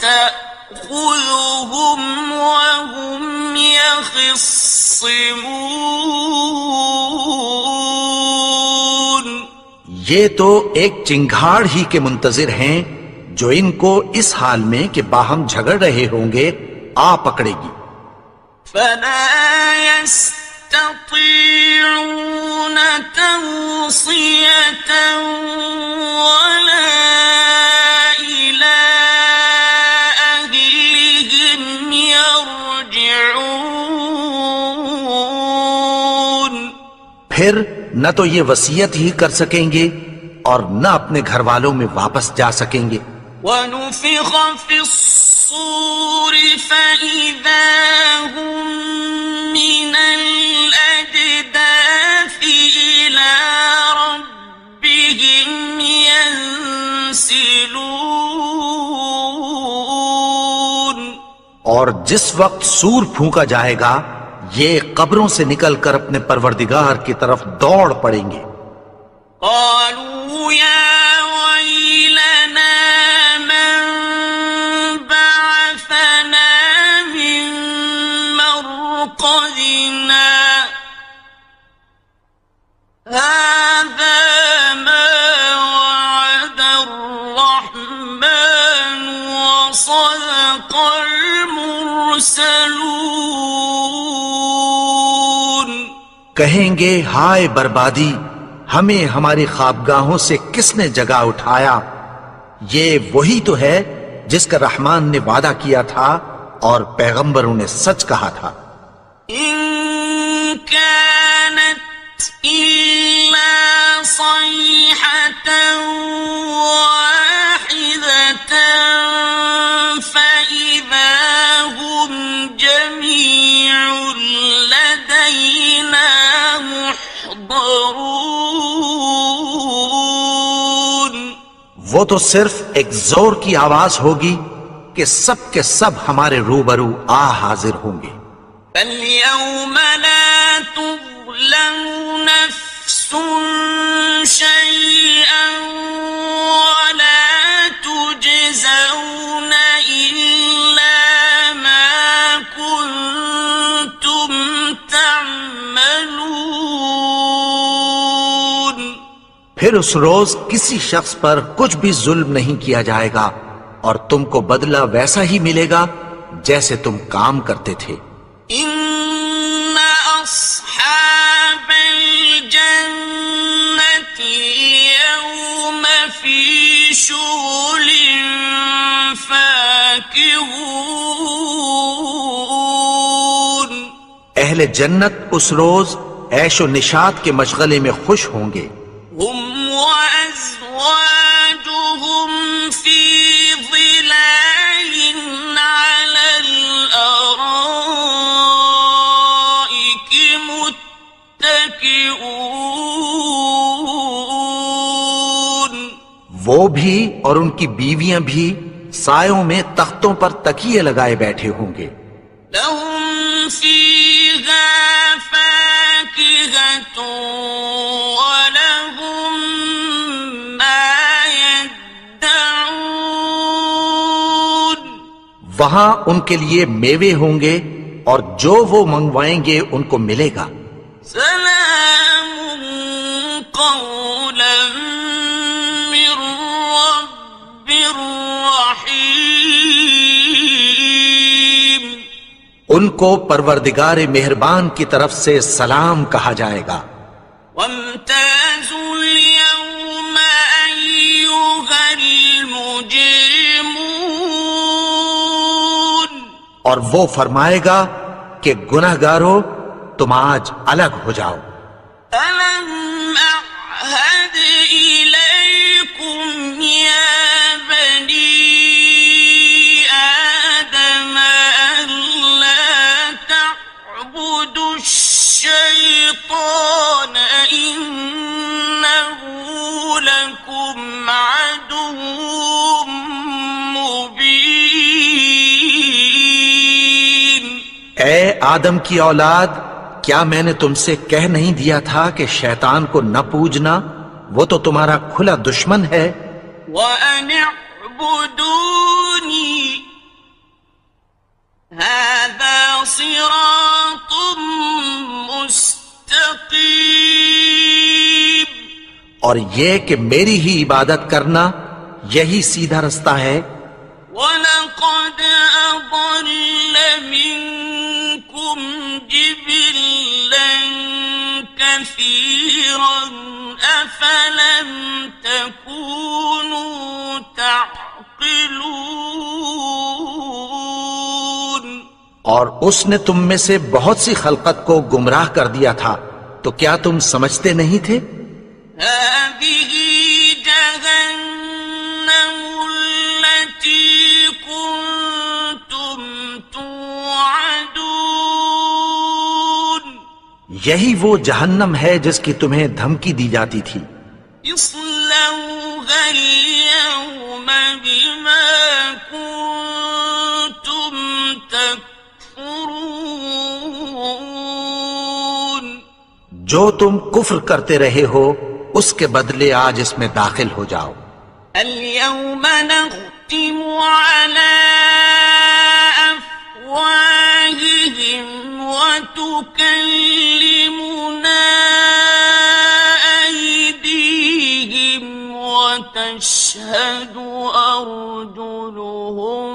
تأخذهم وهم يخصمون. یہ تو ایک چنگھاڑ ہی کے منتظر ہیں جو ان کو اس حال میں کہ باہم جھگڑ رہے ہوں گے آ پکڑے گی. فلا يستطيعون توصية ولا إلى أهلهم يرجعون. پھر نہ تو یہ وصیت ہی کر سکیں گے اور نہ اپنے گھر والوں میں واپس جا سکیں گے. ونفخ في الصور فإذا هم من الأجداث إلى ربهم ينسلون. اور جس وقت سور پھونکا جائے گا یہ قبروں سے نکل کر اپنے پروردگار کی طرف دوڑ پڑیں گے. قالوا يا ويلنا من بعثنا من مرقدنا هذا ما وعد الرحمن وصدق المرسلون. کہیں گے ہائے بربادی، ہمیں ہماری خوابگاہوں سے کس نے جگا اٹھایا؟ یہ وہی تو ہے جس کا رحمان نے وعدہ کیا تھا اور پیغمبروں نے سچ کہا تھا. إن كانت إلا صيحة واحدة فإذا هم جميع لدينا محضرون. وہ تو صرف ایک زور کی آواز ہوگی کہ سب کے سب ہمارے روبرو آ حاضر ہوں گے. فاليوم لا تظلم نفس شيئا ولا تجزون إلا ما كنتم تعملون. پھر اس روز کسی شخص پر کچھ بھی ظلم نہیں کیا جائے گا اور تم کو بدلہ ویسا ہی ملے گا جیسے تم کام کرتے تھے. إن أصحاب الجنة اليوم في شغل فاكهون. اہل جنت اس روز عیش و نشاط کے مشغلے میں خوش ہوں گے. هم وأزواجهم في ظلال على الأرائك متكئون. وہ بھی اور ان کی بیویاں بھی سایوں میں تختوں پر تکیے لگائے بیٹھے ہوں گے. لهم فيها فاكهة ولهم ما يدعون. وہاں ان کے لیے میوے ہوں گے اور جو وہ منگوائیں گے ان کو ملے گا. سلام قولا من رب رحيم. ان کو پروردگار مہربان کی طرف سے سلام کہا جائے گا. وامتازوا اليوم أيها المجرمون. اور وہ فرمائے گا کہ گناہگارو تم آج الگ ہو جاؤ. ألم أعهد إليكم يا بني آدم ألا تعبدوا الشيطان إنه لكم عدو مبين. اے آدم کی اولاد، کیا میں نے تم سے کہہ نہیں دیا تھا کہ شیطان کو نہ پوجنا، وہ تو تمہارا کھلا دشمن ہے؟ وَأَنِ اعْبُدُونِي هَذَا صِرَاطٌ مُسْتَقِيمٌ، اور یہ کہ میری ہی عبادت کرنا یہی سیدھا رستہ ہے۔ وَلَقَدْ أَضَلَّ مِنكُمْ جِبِلًّا كَثِيرًا أَفَلَمْ تَكُونُوا تَعْقِلُونَ، اور اس نے تم میں سے بہت سی خلقت کو گمراہ کر دیا تھا، تو کیا تم سمجھتے نہیں تھے؟ هَذِهِ جَهَنَّمُ الَّتِي كُنتُمْ تُوعَدُونَ، یہی وہ جہنم ہے جس کی تمہیں دھمکی دی جاتی تھی۔ اصلوها اليوم بما كنتم تكفرون، جو تم کفر کرتے رہے ہو اس کے بدلے آج اس میں داخل ہو جاؤ۔ اليوم نختم على أفواههم وتكلمنا أيديهم وتشهد أرجلهم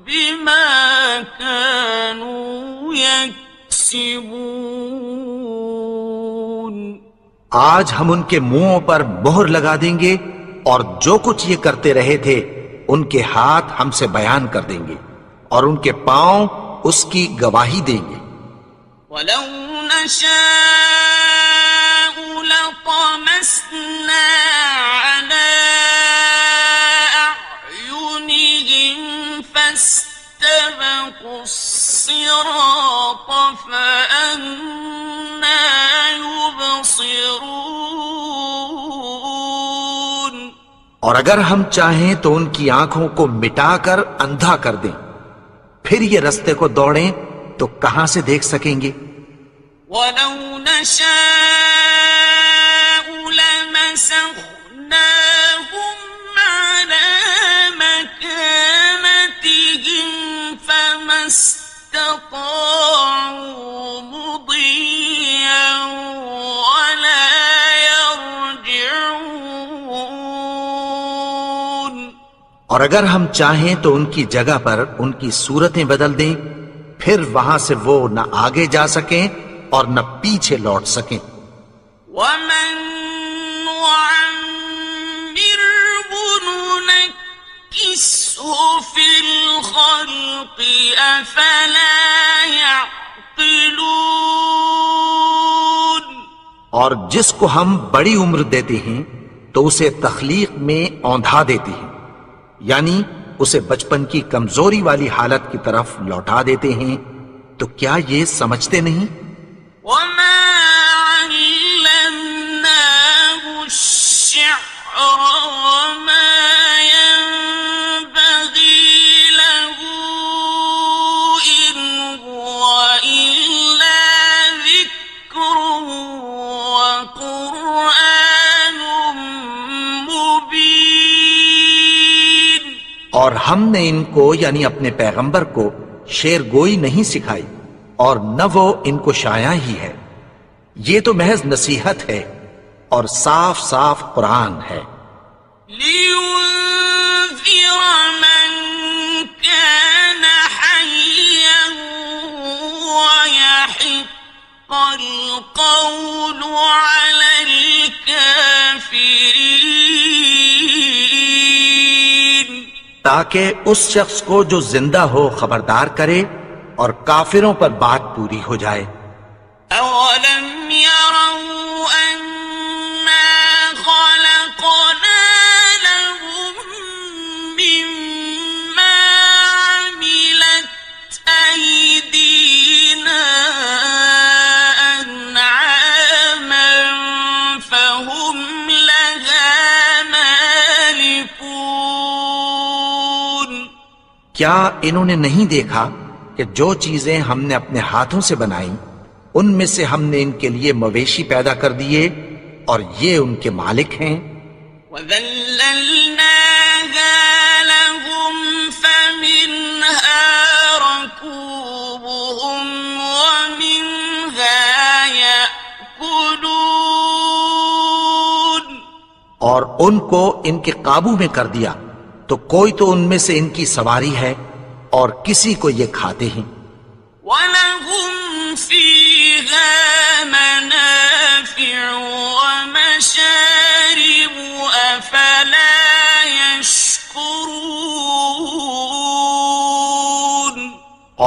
بما كانوا يكسبون، آج ہم ان کے منہوں پر مہر لگا دیں گے، اور جو کچھ یہ کرتے رہے تھے ان کے ہاتھ ہم سے بیان کر دیں گے، اور ان کے پاؤں اس کی گواہی دیں گے۔ ولو نشاء لطمسنا على أعينهم فاستبقوا الصراط فأنى يبصرون، اور اگر ہم چاہیں تو ان کی آنکھوں کو مٹا کر اندھا کر دیں، پھر یہ رستے کو دوڑیں تو کہاں سے دیکھ سکیں گے؟ ولو نشاء لمسخناهم على مكانتهم فما استطاعوا مضيا ولا يرجعون، اور اگر ہم چاہیں تو ان کی جگہ پر ان کی صورتیں بدل دیں، پھر وہاں سے وہ نہ آگے جا سکیں اور نہ پیچھے لوٹ سکیں۔ ومن نعمره ننكسه في الخلق أفلا يعقلون، اور جس کو ہم بڑی عمر دیتے ہیں تو اسے تخلیق میں اوندھا دیتے ہیں، یعنی اسے بچپن کی کمزوری والی حالت کی طرف لوٹا دیتے ہیں، تو کیا یہ سمجھتے نہیں؟ وما علمناه الشعر وما ينبغي له إن هو إلا ذكر وقرآن مبين، اور ہم نے ان کو یعنی اپنے پیغمبر کو شعر گوئی نہیں سکھائی، اور نہ وہ ان کو شایع ہی ہے، یہ تو محض نصیحت ہے اور صاف صاف قرآن ہے۔ لينذر من كان حيا ويحق القول على الكافرين، تاکہ اس شخص کو جو زندہ ہو خبردار کرے اور کافروں پر بات پوری ہو جائے۔ أولم يروا أنا خلقنا لهم مما عملت أيدينا أنعاما فهم لها مالكون، کیا انہوں نے نہیں دیکھا کہ جو چیزیں ہم نے اپنے ہاتھوں سے بنائیں ان میں سے ہم نے ان کے لیے مویشی پیدا کر دیے اور یہ ان کے مالک ہیں. وَذَلَّلْنَاهَا لَهُمْ فَمِنْهَا رَكُوبُهُمْ وَمِنْهَا يَأْكُلُونَ. اور ان کو ان کے قابو میں کر دیا تو کوئی تو ان میں سے ان کی سواری ہے اور کسی کو یہ کھاتے ہیں. وَلَهُمْ فِيهَا مَنَافِعُ وَمَشَارِبُ أَفَلَا يَشْكُرُونَ.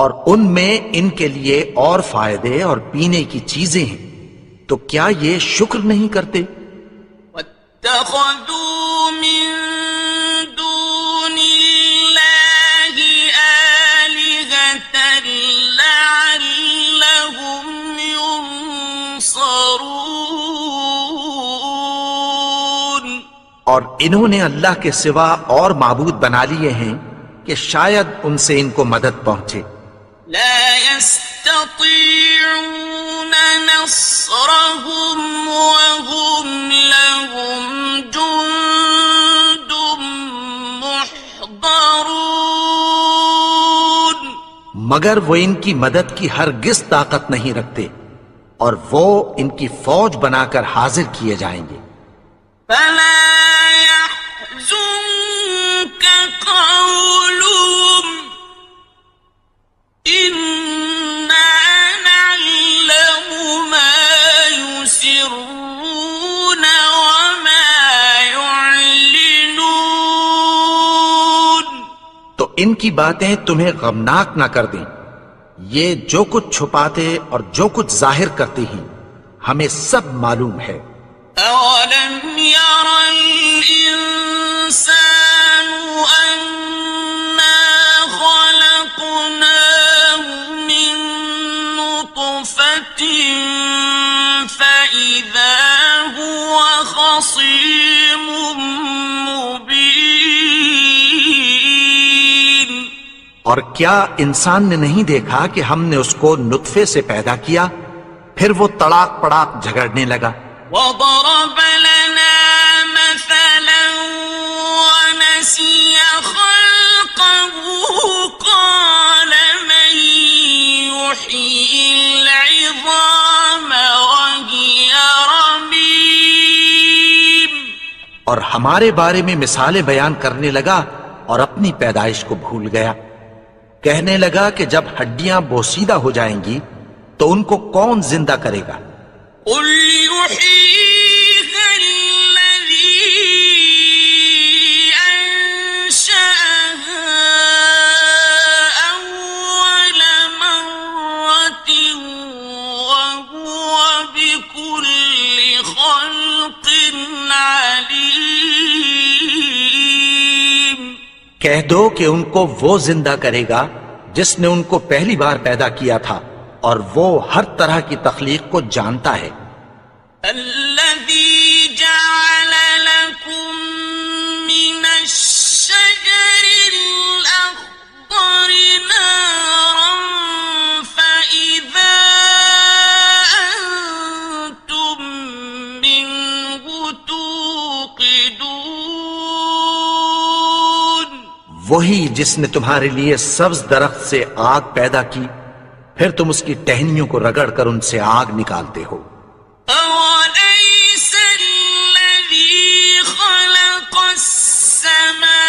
اور ان میں ان کے لیے اور فائدے اور پینے کی چیزیں ہیں تو کیا یہ شکر نہیں کرتے؟ وَاتَّخَذُوا مِن دُونِ اللَّهِ آلِهَةً لَعَلَّهُمْ يُنصَرُونَ. اور انہوں نے اللہ کے سوا اور معبود بنا لیے ہیں کہ شاید ان سے ان کو مدد پہنچے. لا يستطيعون نصرهم وهم لهم جند محضرون. مگر وہ ان کی مدد کی ہرگز طاقت نہیں رکھتے اور وہ ان کی فوج بنا کر حاضر کیے جائیں گے. فلا يحزنك قولهم إنا نعلم ما يسرون وما يعلنون. تو ان کی باتیں تمہیں غمناک نہ کر دیں. یہ جو کچھ چھپاتے اور جو کچھ ظاہر کرتے ہیں ہمیں سب معلوم ہے. أَوَلَمْ يَرَ الْإِنسَانُ أَنَّا خَلَقْنَاهُ مِن نُّطْفَةٍ فَإِذَا هُوَ خَصِيمٌ مُّبِينٌ. اور کیا انسان نے نہیں دیکھا کہ ہم نے اس کو نطفے سے پیدا کیا پھر وہ تڑاک پڑاک جھگڑنے لگا. وَضَرَبَ لَنَا مَثَلًا وَنَسِيَ خَلْقَهُ قَالَ مَن يُحْيِي الْعِظَامَ وَهِيَ رَمِيمٌ. اور ہمارے بارے میں مثالیں بیان کرنے لگا اور اپنی پیدائش کو بھول گیا. کہنے لگا کہ جب ہڈیاں بوسیدہ ہو جائیں گی تو ان کو کون زندہ کرے گا؟ قُلْ يُحْيِيهَا الَّذِي أَنشَأَهَا أَوَّلَ مَرَّةٍ وَهُوَ بِكُلِّ خَلْقٍ عَلِيمٌ. کہہ دو کہ ان کو وہ زندہ کرے گا جس نے ان کو پہلی بار پیدا کیا تھا اور وہ ہر طرح کی تخلیق کو جانتا ہے. الذي جعل لكم من الشجر الأخضر نارا فإذا أنتم منه توقدون. وہی جس نے تمہارے لیے سبز درخت سے آگ پیدا کی پھر تم اس کی ٹہنیوں کو رگڑ کر ان سے آگ نکالتے ہو. أَوَلَيْسَ الَّذِي خَلَقَ السَّمَاوَاتِ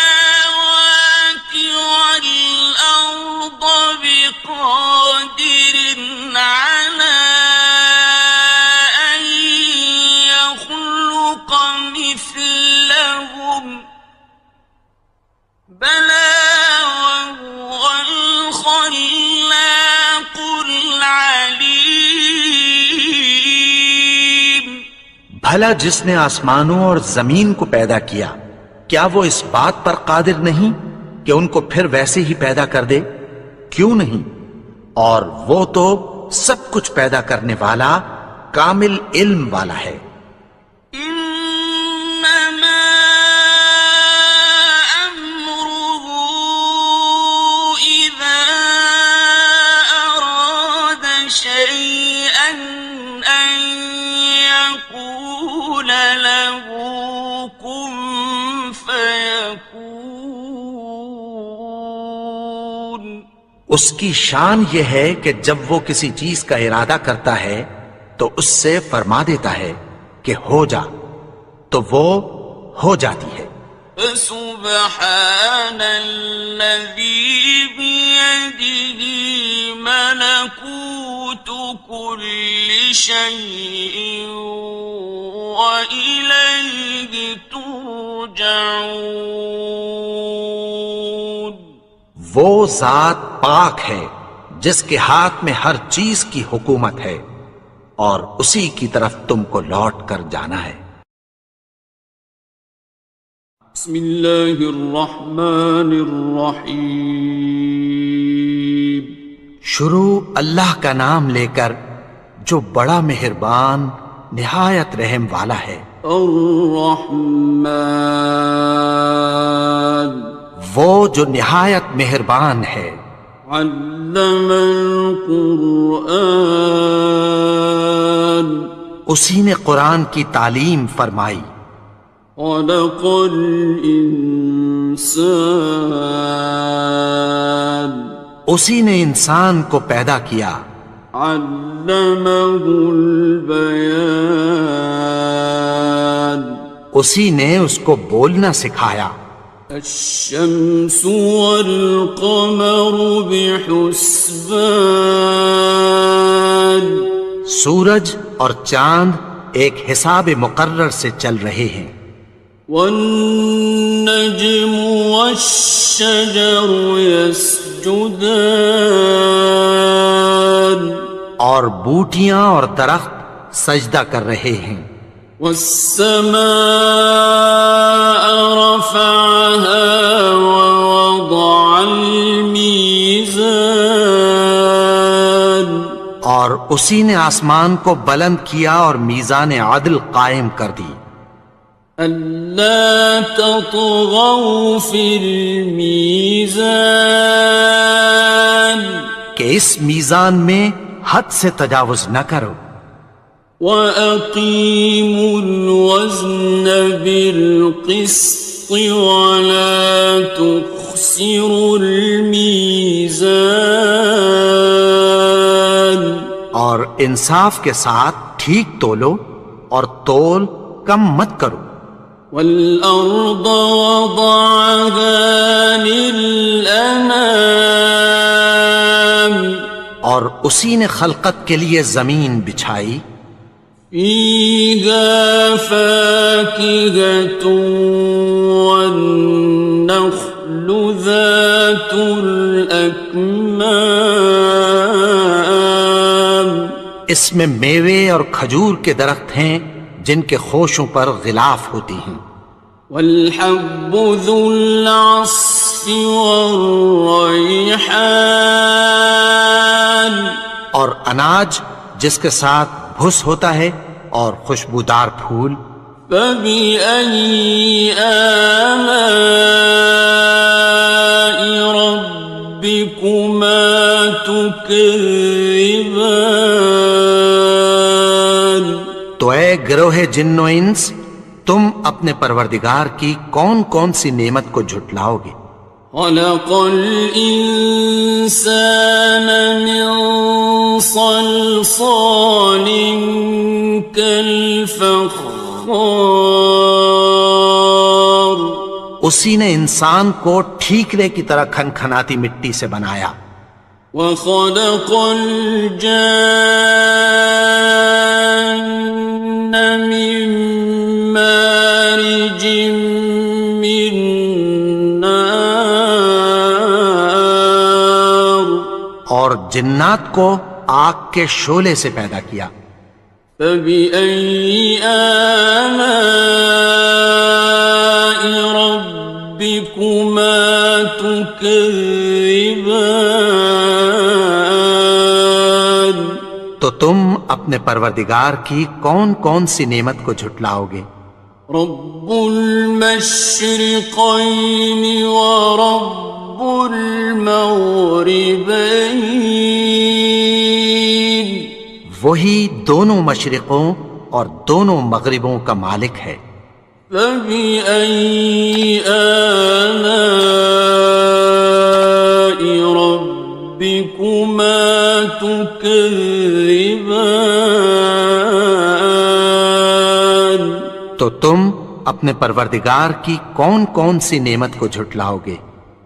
وَالْأَرْضَ بِقَادِرٍ عَلَىٰ أَن يَخْلُقَ مِثْلَهُم بَلَىٰ وَهُوَ الْخَلَّاقُ الْعَلِيمُ. بھلا جس نے آسمانوں اور زمین کو پیدا کیا کیا وہ اس بات پر قادر نہیں کہ ان کو پھر ویسے ہی پیدا کر دے؟ کیوں نہیں؟ اور وہ تو سب کچھ پیدا کرنے والا کامل علم والا ہے. إنما أمره إذا شيئا أن يقول له كن فيكون. اس کی شان یہ ہے کہ جب وہ کسی چیز کا ارادہ کرتا ہے تو اس سے فرما دیتا ہے کہ ہو جا، تو وہ ہو جاتی ہے. فسبحان الذي بيده ملكوت كل شيء وإليه ترجعون. وہ ذات پاک ہے جس کے ہاتھ میں ہر چیز کی حکومت ہے اور اسی کی طرف تم کو لوٹ کر جانا ہے. بسم اللہ الرحمن الرحیم. شروع اللہ کا نام لے کر جو بڑا مہربان نہایت رحم والا ہے. الرحمن وہ جو نہایت مہربان ہے. علم القرآن اسی نے قرآن کی تعلیم فرمائی. خلق الانسان اسی نے انسان کو پیدا کیا. علمہ البیان اسی نے اس کو بولنا سکھایا. الشمس والقمر بحسبان سورج اور چاند ایک حساب مقرر سے چل رہے ہیں. والنجم والشجر يسجدان اور بوٹیاں اور درخت سجدہ کر رہے ہیں. والسماء رفعها ووضع الميزان اور اسی نے آسمان کو بلند کیا اور میزان عدل قائم کر دی. ألا تطغوا في الميزان کہ اس میزان میں حد سے تجاوز نہ کرو. وَأَقِيمُوا الْوَزْنَ بِالْقِسْطِ وَلَا تُخْسِرُوا الْمِيزَانَ اور انصاف کے ساتھ ٹھیک تولو اور تول کم مت کرو. وَالْأَرْضَ وَضَعَهَا لِلْأَنَامِ اور اسی نے خلقت کے لیے زمین بچھائی. فِيهَا فَاكِهَةٌ وَالنَّخْلُ ذَاتُ الْأَكْمَامِ اس میں میوے اور کھجور کے درخت ہیں جن کے خوشوں پر غلاف ہوتی ہیں. وَالْحَبُّ ذُو الْعَصْفِ وَالرَّيْحَانِ اور اناج جس کے ساتھ بھس ہوتا ہے اور خوشبودار پھول. فَبِأَيِّ آلَاءِ رَبِّكُمَا تُكَذِّبَانِ تو اے گروہ جن و انس، تم اپنے پروردگار کی کون کون سی نعمت کو جھٹلاؤ گے؟ خَلَقَ الْإِنسَانَ مِنْ صَلْصَالٍ كَالْفَخَّارِ اسی نے انسان کو ٹھیکرے کی طرح کھنکھناتی مٹی سے بنایا. وَخَلَقَ الْجَانَّ مِن مَّارِجٍ مِّن نَّارٍ اور جنات کو آگ کے شعلے سے پیدا کیا. فَبِأَيِّ آلَاءِ رَبِّكُمَا تُكَذِّبَانِ تو تم اپنے پروردگار کی کون کون سی نعمت کو جھٹلاؤ گے؟ رب المشرقين ورب المغربين وہی دونوں مشرقوں اور دونوں مغربوں کا مالک ہے۔ فبأي آلاء ربكما تكذبان؟ تو تم اپنے پروردگار کی کون کون سی نعمت کو جھٹلاؤ گے؟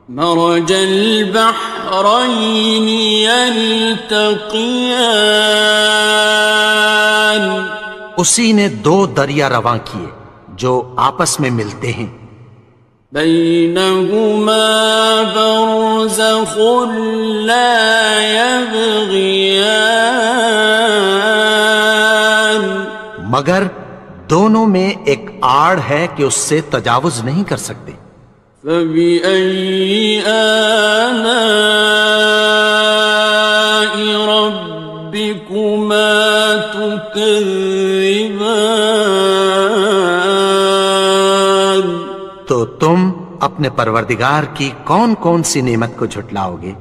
مرج البحرين يلتقيان، اسی نے دو دریا رواں کیے جو آپس میں ملتے ہیں، بينهما برزخ لا يبغيان، مگر دونوں میں ایک آڑ ہے کہ اس سے تجاوز نہیں کر سکتے۔ فبأي آلاء ربكما تكذبان؟ تو تم اپنے پروردگار کی کون کون سی نعمت کو جھٹلاؤ گے؟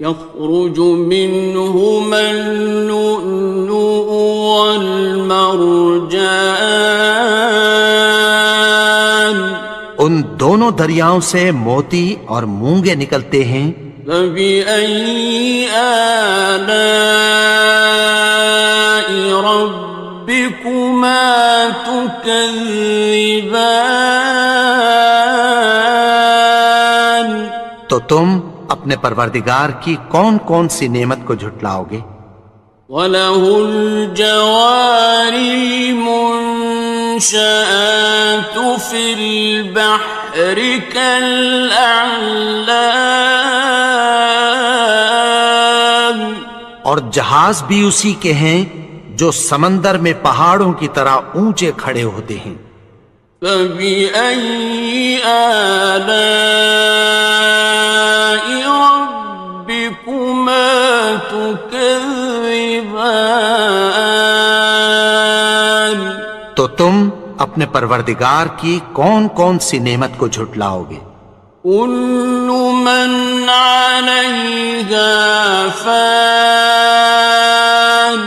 يخرج منهما اللؤلؤ والمرجان، ان دونوں دریاؤں سے موتی اور مونگے نکلتے ہیں۔ فبأي آلاء ربكما تكذبان؟ تو تم اپنے پروردگار کی کون کون سی نعمت کو جھٹلاؤ گے؟ وَلَهُ الْجَوَارِ الْمُنشَآتُ فِي الْبَحْرِ كَالْأَعْلَامِ، اور جہاز بھی اسی کے ہیں جو سمندر میں پہاڑوں کی طرح اونچے کھڑے ہوتے ہیں۔ فَبِأَيِّ آلَاءِ رَبِّكُمَا تُكَذِّبَانِ؟ تو تم اپنے پروردگار کی کون کون سی نعمت کو جھٹلاؤ گے؟ كُلُّ مَنْ عَلَيْهَا فَانٍ،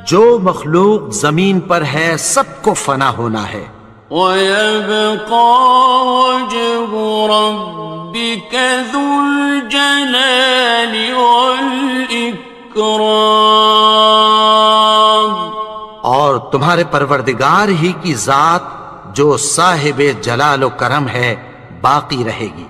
جو مخلوق زمین پر ہے سب کو فنا ہونا ہے، وَيَبْقَى وَجْهُ رَبِّكَ ذُو الْجَلَالِ وَالْإِكْرَامِ، اور تمہارے پروردگار ہی کی ذات جو صاحب جلال و کرم ہے باقی رہے گی۔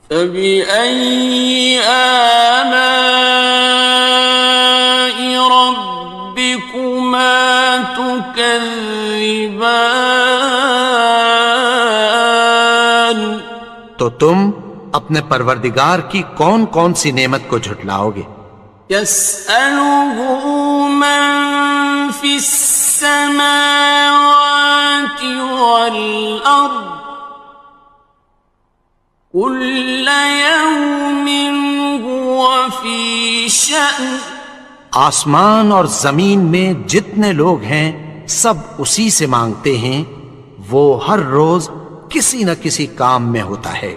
فَبِأَيِّ آلَاءِ رَبِّكُمَا تُكَذِّبَانِ؟ تو تم اپنے پروردگار کی کون کون سی نعمت کو جھٹلاؤ گے؟ يَسْأَلُهُ مَن فِي السَّمَاوَاتِ وَالْأَرْضِ كُلَّ يَوْمٍ هُوَ فِي شَأْنٍ، آسمان اور زمین میں جتنے لوگ ہیں سب اسی سے مانگتے ہیں، وہ ہر روز کسی نہ کسی کام میں ہوتا ہے۔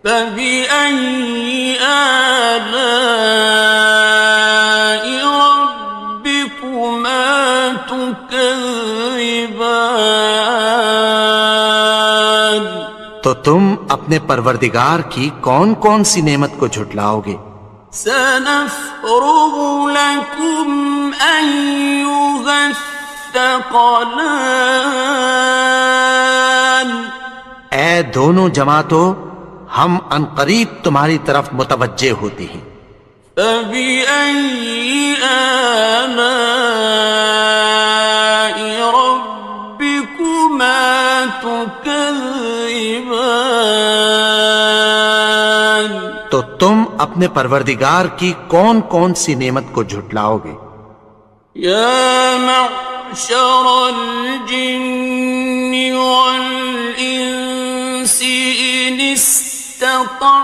فَبِأَيِّ آلَاءِ رَبِّكُمَا تُكَذِّبَانِ؟ تو تم اپنے پروردگار کی کون کون سی نعمت کو جھٹلاؤ گے؟ سَنَفْرُغُ لَكُمْ أَيُّهَ الثَّقَلَانِ؟ اے دونوں جماعتوں، ہم عنقریب تمہاری طرف متوجہ ہوتے ہیں۔ فَبِأَيِّ آلَاءِ رَبِّكُمَا تُكَذِّبَانِ؟ تو تم اپنے پروردگار کی کون کون سی نعمت کو جھٹلاؤ گے؟ يَا مَعْشَرَ الْجِنِّ وَالْإِنسِ إِنِ اسْتَطَعْتُمْ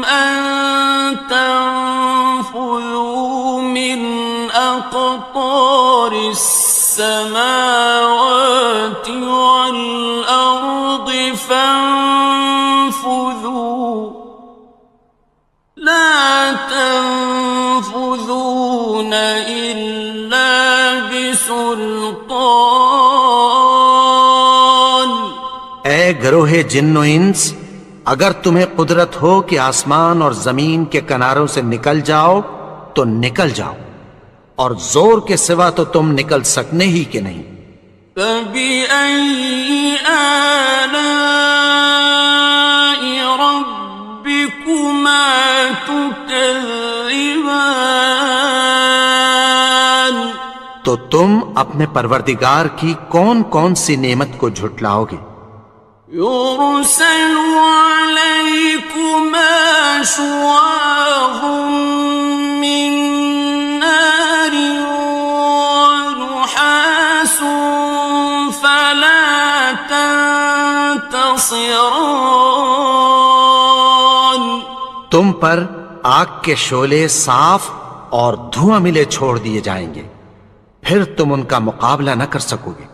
أَن تَنفُذُوا مِنْ أَقْطَارِ السَّمَاوَاتِ وَالْأَرْضِ فَانفُذُوا لَا تَنفُذُونَ إلا بسلطان اے گروہ جن و انس، اگر تمہیں قدرت ہو کہ آسمان اور زمین کے کناروں سے نکل جاؤ تو نکل جاؤ، اور زور کے سوا تو تم نکل سکنے ہی کہ نہیں۔ فبأي آلاء ربكما تكذبان؟ تو تم اپنے پروردگار کی کون کون سی نعمت کو جھٹلاؤ گے؟ يرسل عليكما شواظ من نار ونحاس فلا تنتصران۔ تم پر آگ کے شعلے صاف اور دھواں ملے چھوڑ دیے جائیں گے، پھر تم ان کا مقابلہ نہ کر سکو گے۔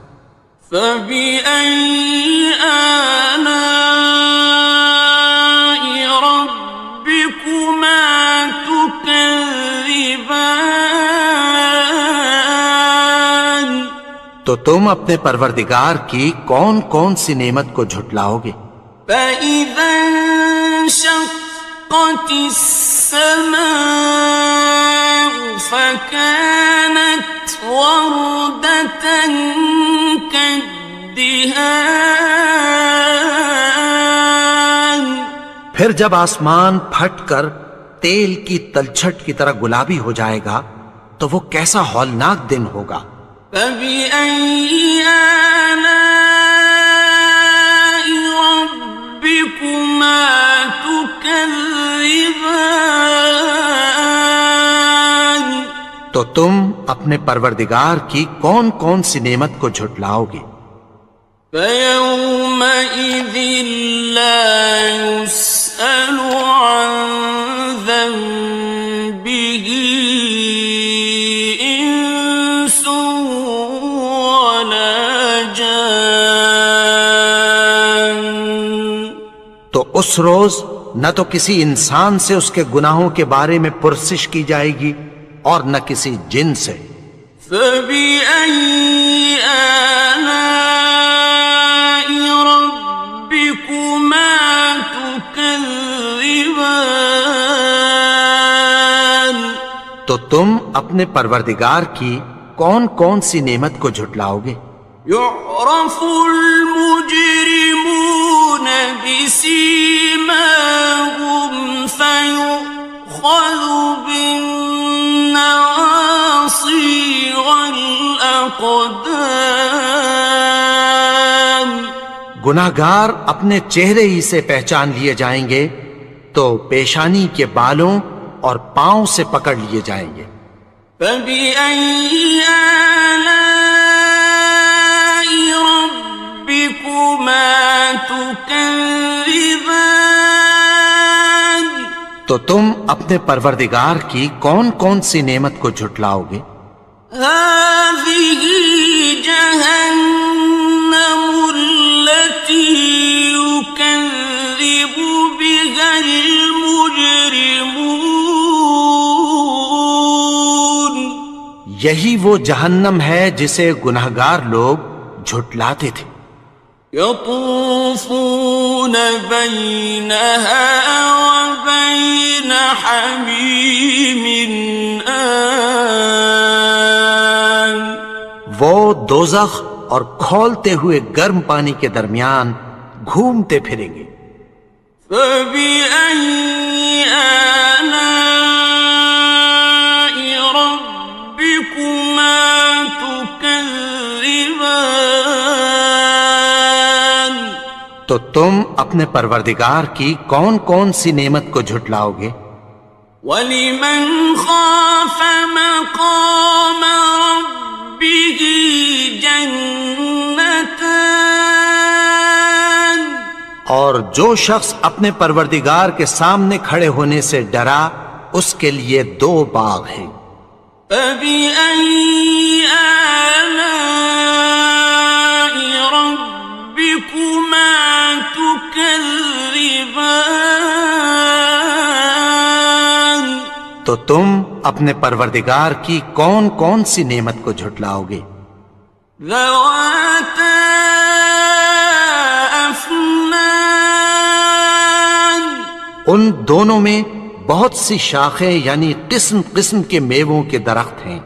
فبأي آلاء ربكما تكذبان؟ تو تم اپنے پروردگار کی کون کون سی نعمت کو جھٹلاؤ گے؟ فإذا انشقت السماء فكانت وردة كالدهان۔ پھر جب آسمان پھٹ کر تیل کی تلچھٹ کی طرح گلابی ہو جائے گا تو وہ کیسا ہولناک دن ہوگا۔ فبأي آلاء ربكما تكذبان؟ تو تم اپنے پروردگار کی کون کون سی نعمت کو جھٹلاؤ گے؟ فيومئذ لا يسأل عن ذنبه إنس ولا جان۔ تو اس روز نہ تو کسی انسان سے اس کے گناہوں کے بارے میں پرسش کی جائے گی اور نہ کسی جن سے۔ فبأي آلاء ربكما تكذبان؟ تو تم اپنے پروردگار کی کون کون سی نعمت کو جھٹلاؤ گے؟ يعرف المجرمون بسيماهم فيؤخذ بالنواصي والأقدام۔ گناہگار اپنے چہرے ہی سے پہچان لیے جائیں گے تو پیشانی کے بالوں اور پاؤں سے پکڑ لیے جائیں گے۔ فبأي آلاء ربكما تكذبان؟ تو تم اپنے پروردگار کی کون کون سی نعمت کو جھٹلاؤ گے؟ هذه جهنم التي يكذب بها المجرمون۔ یہی وہ جہنم ہے جسے گناہگار لوگ جھٹلاتے تھے۔ يطوفون بينها وبين حميم آن۔ وہ دوزخ اور کھولتے ہوئے گرم پانی کے درمیان گھومتے پھریں گے۔ فبأي آلاء ربكما تكذبان؟ تو تم اپنے پروردگار کی کون کون سی نعمت کو جھٹلاؤ گے؟ وَلِمَنْ خَافَ مَقَامَ رَبِّهِ جَنَّتَانِ؟ اور جو شخص اپنے پروردگار کے سامنے کھڑے ہونے سے ڈرا اس کے لیے 2 باغ ہیں۔ فَبِأَيِّ آلَاءِ رَبِّكُمَا تُكَذِّبَانِ؟ تو تم اپنے پروردگار کی کون کون سی نعمت کو جھٹلاؤ گے؟ ذواتا افنان، ان دونوں میں بہت سی شاخیں یعنی قسم قسم کے میووں کے درخت ہیں۔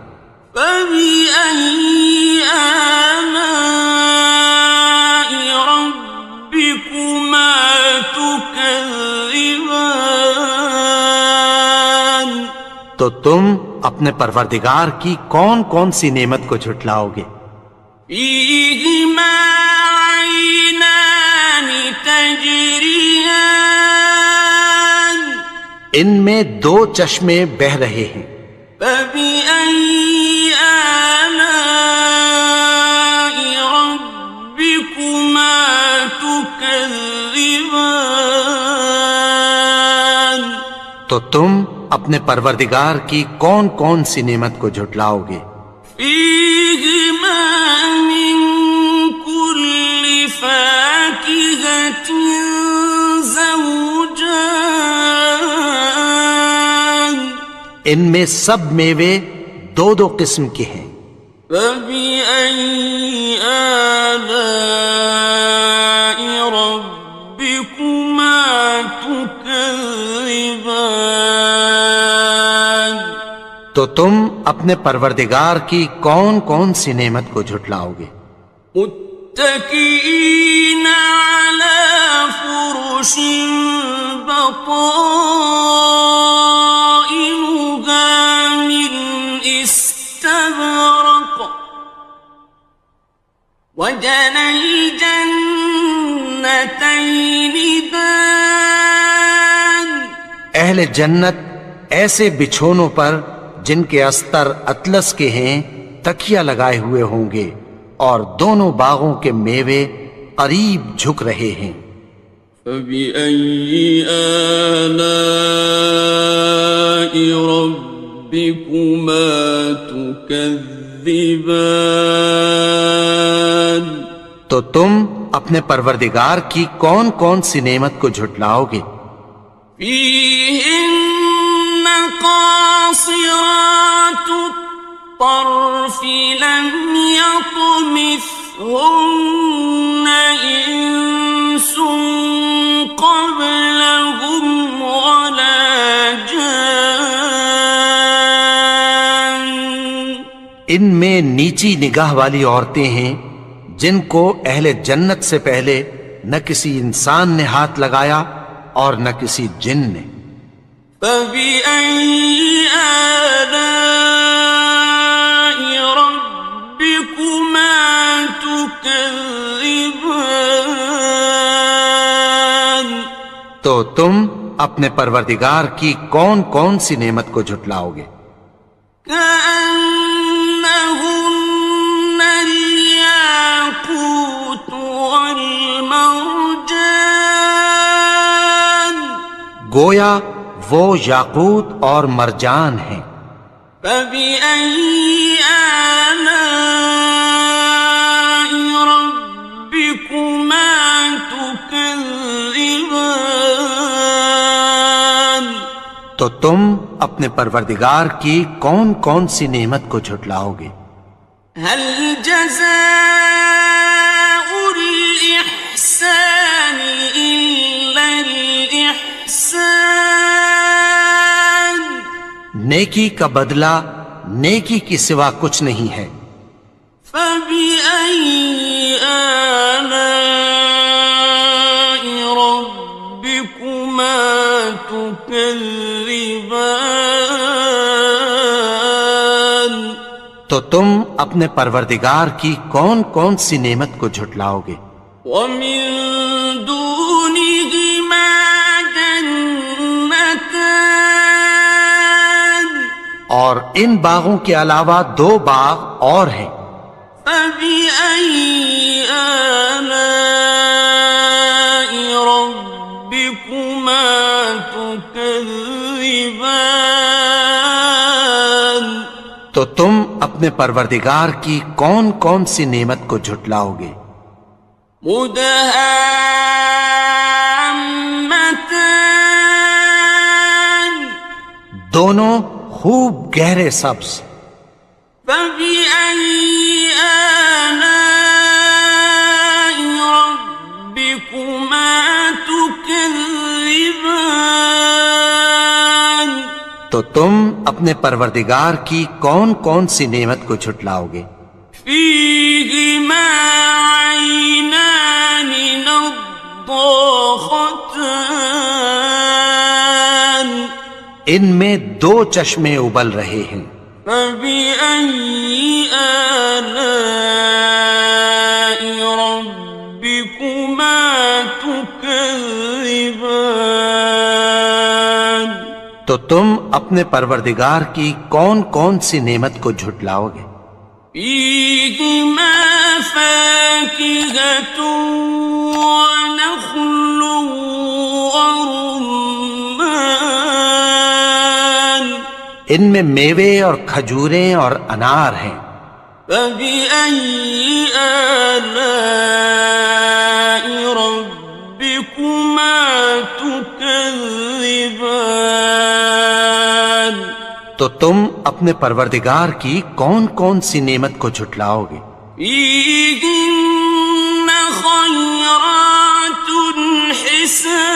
فبأي آلاء ربكما تكذبان، تو تم اپنے پروردگار کی کون کون سی نعمت کو جھٹلاؤ گے؟ فيهما عينان تجريان، ان میں دو چشمے بہ رہے ہیں۔ فبأي آلاء ربكما تكذبان، تو تم اپنے پروردگار کی کون کون سی نعمت کو جھٹلاؤ گے؟ فيهما من كل فاكهة زوجان، ان میں سب میوے دو دو قسم کے ہیں۔ فبأي آلاء ربكما تكذبان، تو تم اپنے پروردگار کی کون کون سی نعمت کو جھٹلاؤ گے؟ متكئين على فرش بطائنها من استبرق، وجنى الجنتين دان، اہل جنت ایسے بچھونوں پر جن کے استر اطلس کے ہیں تکیہ لگائے ہوئے ہوں گے، اور دونوں باغوں کے میوے قریب جھک رہے ہیں۔ فبأي آلاء ربكما تكذبان، تو تم اپنے پروردگار کی کون کون سی نعمت کو جھٹلاؤ گے؟ فيهن قاصرات الطرف لم يطمثهن إنس قبلهم ولا جان، ان میں نیچی نگاہ والی عورتیں ہیں جن کو اہل جنت سے پہلے نہ کسی انسان نے ہاتھ لگایا اور نہ کسی جن نے۔ فبأي آلاء ربكما تكذبان، تو تم اپنے پروردگار کی کون کون سی نعمت کو جھٹلاؤ گے؟ كأنهن الياقوت والمرجان، گویا وہ یاقوت اور مرجان ہیں۔ فبأي آلاء ربكما تكذبان، تو تم اپنے پروردگار کی کون کون سی نعمت کو جھٹلاؤ گے؟ هل جزاء الإحسان إلا الإحسان، نیکی کا بدلہ نیکی کی سوا کچھ نہیں ہے۔ فبأي آلاء ربكما تكذبان، تو تم اپنے پروردگار کی کون کون سی نعمت کو جھٹلاؤ گے؟ ومن دونهما جنتان، اور ان باغوں کے علاوہ دو باغ اور ہیں۔ فبأي آلاء ربكما تكذبان، تو تم اپنے پروردگار کی کون کون سی نعمت کو جھٹلاؤ گے؟ مدهامتان، دونوں خوب گہرے سبز. فبأي آلاء ربكما تكذبان تو تم اپنے پروردگار کی کون کون سی نعمت کو جھٹلاؤ گے؟ فيهما عينان نضاختان ان میں دو چشمے ابل رہے ہیں. فبأي آلاء ربكما تكذبان تو تم اپنے پروردگار کی کون کون سی نعمت کو جھٹلاؤ گے؟ فيهما فاكهة ونخل ورمان ان میں میوے اور کھجوریں اور انار ہیں. فبأي آلاء ربكما تكذبان تو تم اپنے پروردگار کی کون کون سی نعمت کو جھٹلاؤ گے؟ فيهن خيرات حسان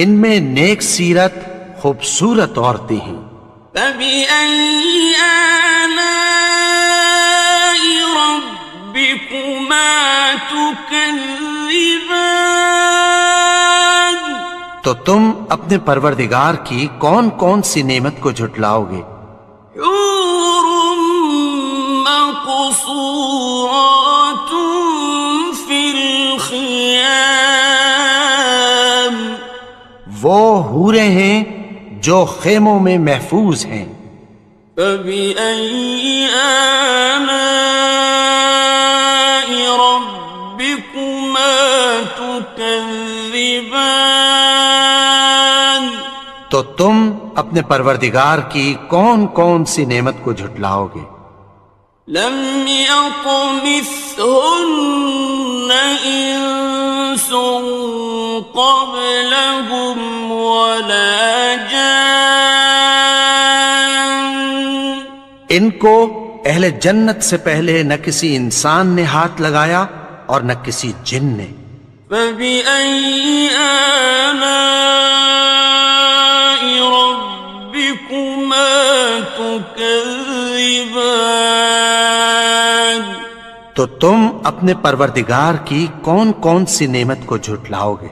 ان میں نیک سیرت خوبصورت عورتیں ہیں. فبأي آلاء ربكما تكذبان تو تم اپنے پروردگار کی کون کون سی نعمت کو جھٹلاؤ گے؟ حور مقصورات في الخيام وہ حوریں ہیں جو خیموں میں محفوظ ہیں. فبأي آلاء ربكما تكذبان تو تم اپنے پروردگار کی کون کون سی نعمت کو جھٹلاؤ گے؟ لم يطمثهن إنس قبلهم ولا جان ان کو اہل جنت سے پہلے نہ کسی انسان نے ہاتھ لگایا اور نہ کسی جن نے. فبأي آلاء ربكما تكذبان تو تم اپنے پروردگار کی کون کون سی نعمت کو جھٹلاؤ گے؟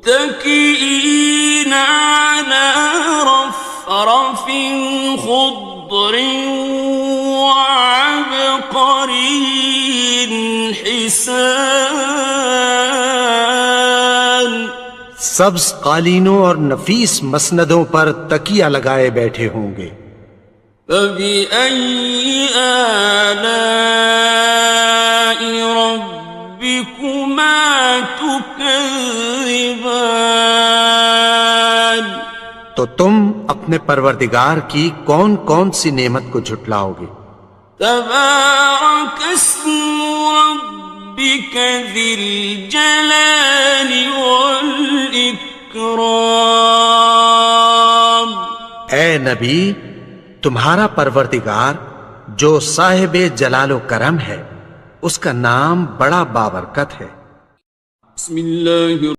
متكئين على رفرف خضر وعبقري حسان سبز قالینوں اور نفیس مسندوں پر تکیہ لگائے بیٹھے ہوں گے. فبأي آلاء ربكما تكذبان تو تم اپنے پروردگار کی کون کون سی نعمت کو جھٹلاؤ گے؟ تبارك اسم ربك ذي الجلال والإكرام اے نبی، تمہارا پروردگار جو صاحب جلال و کرم ہے، اس کا نام بڑا بابرکت ہے. بسم اللہ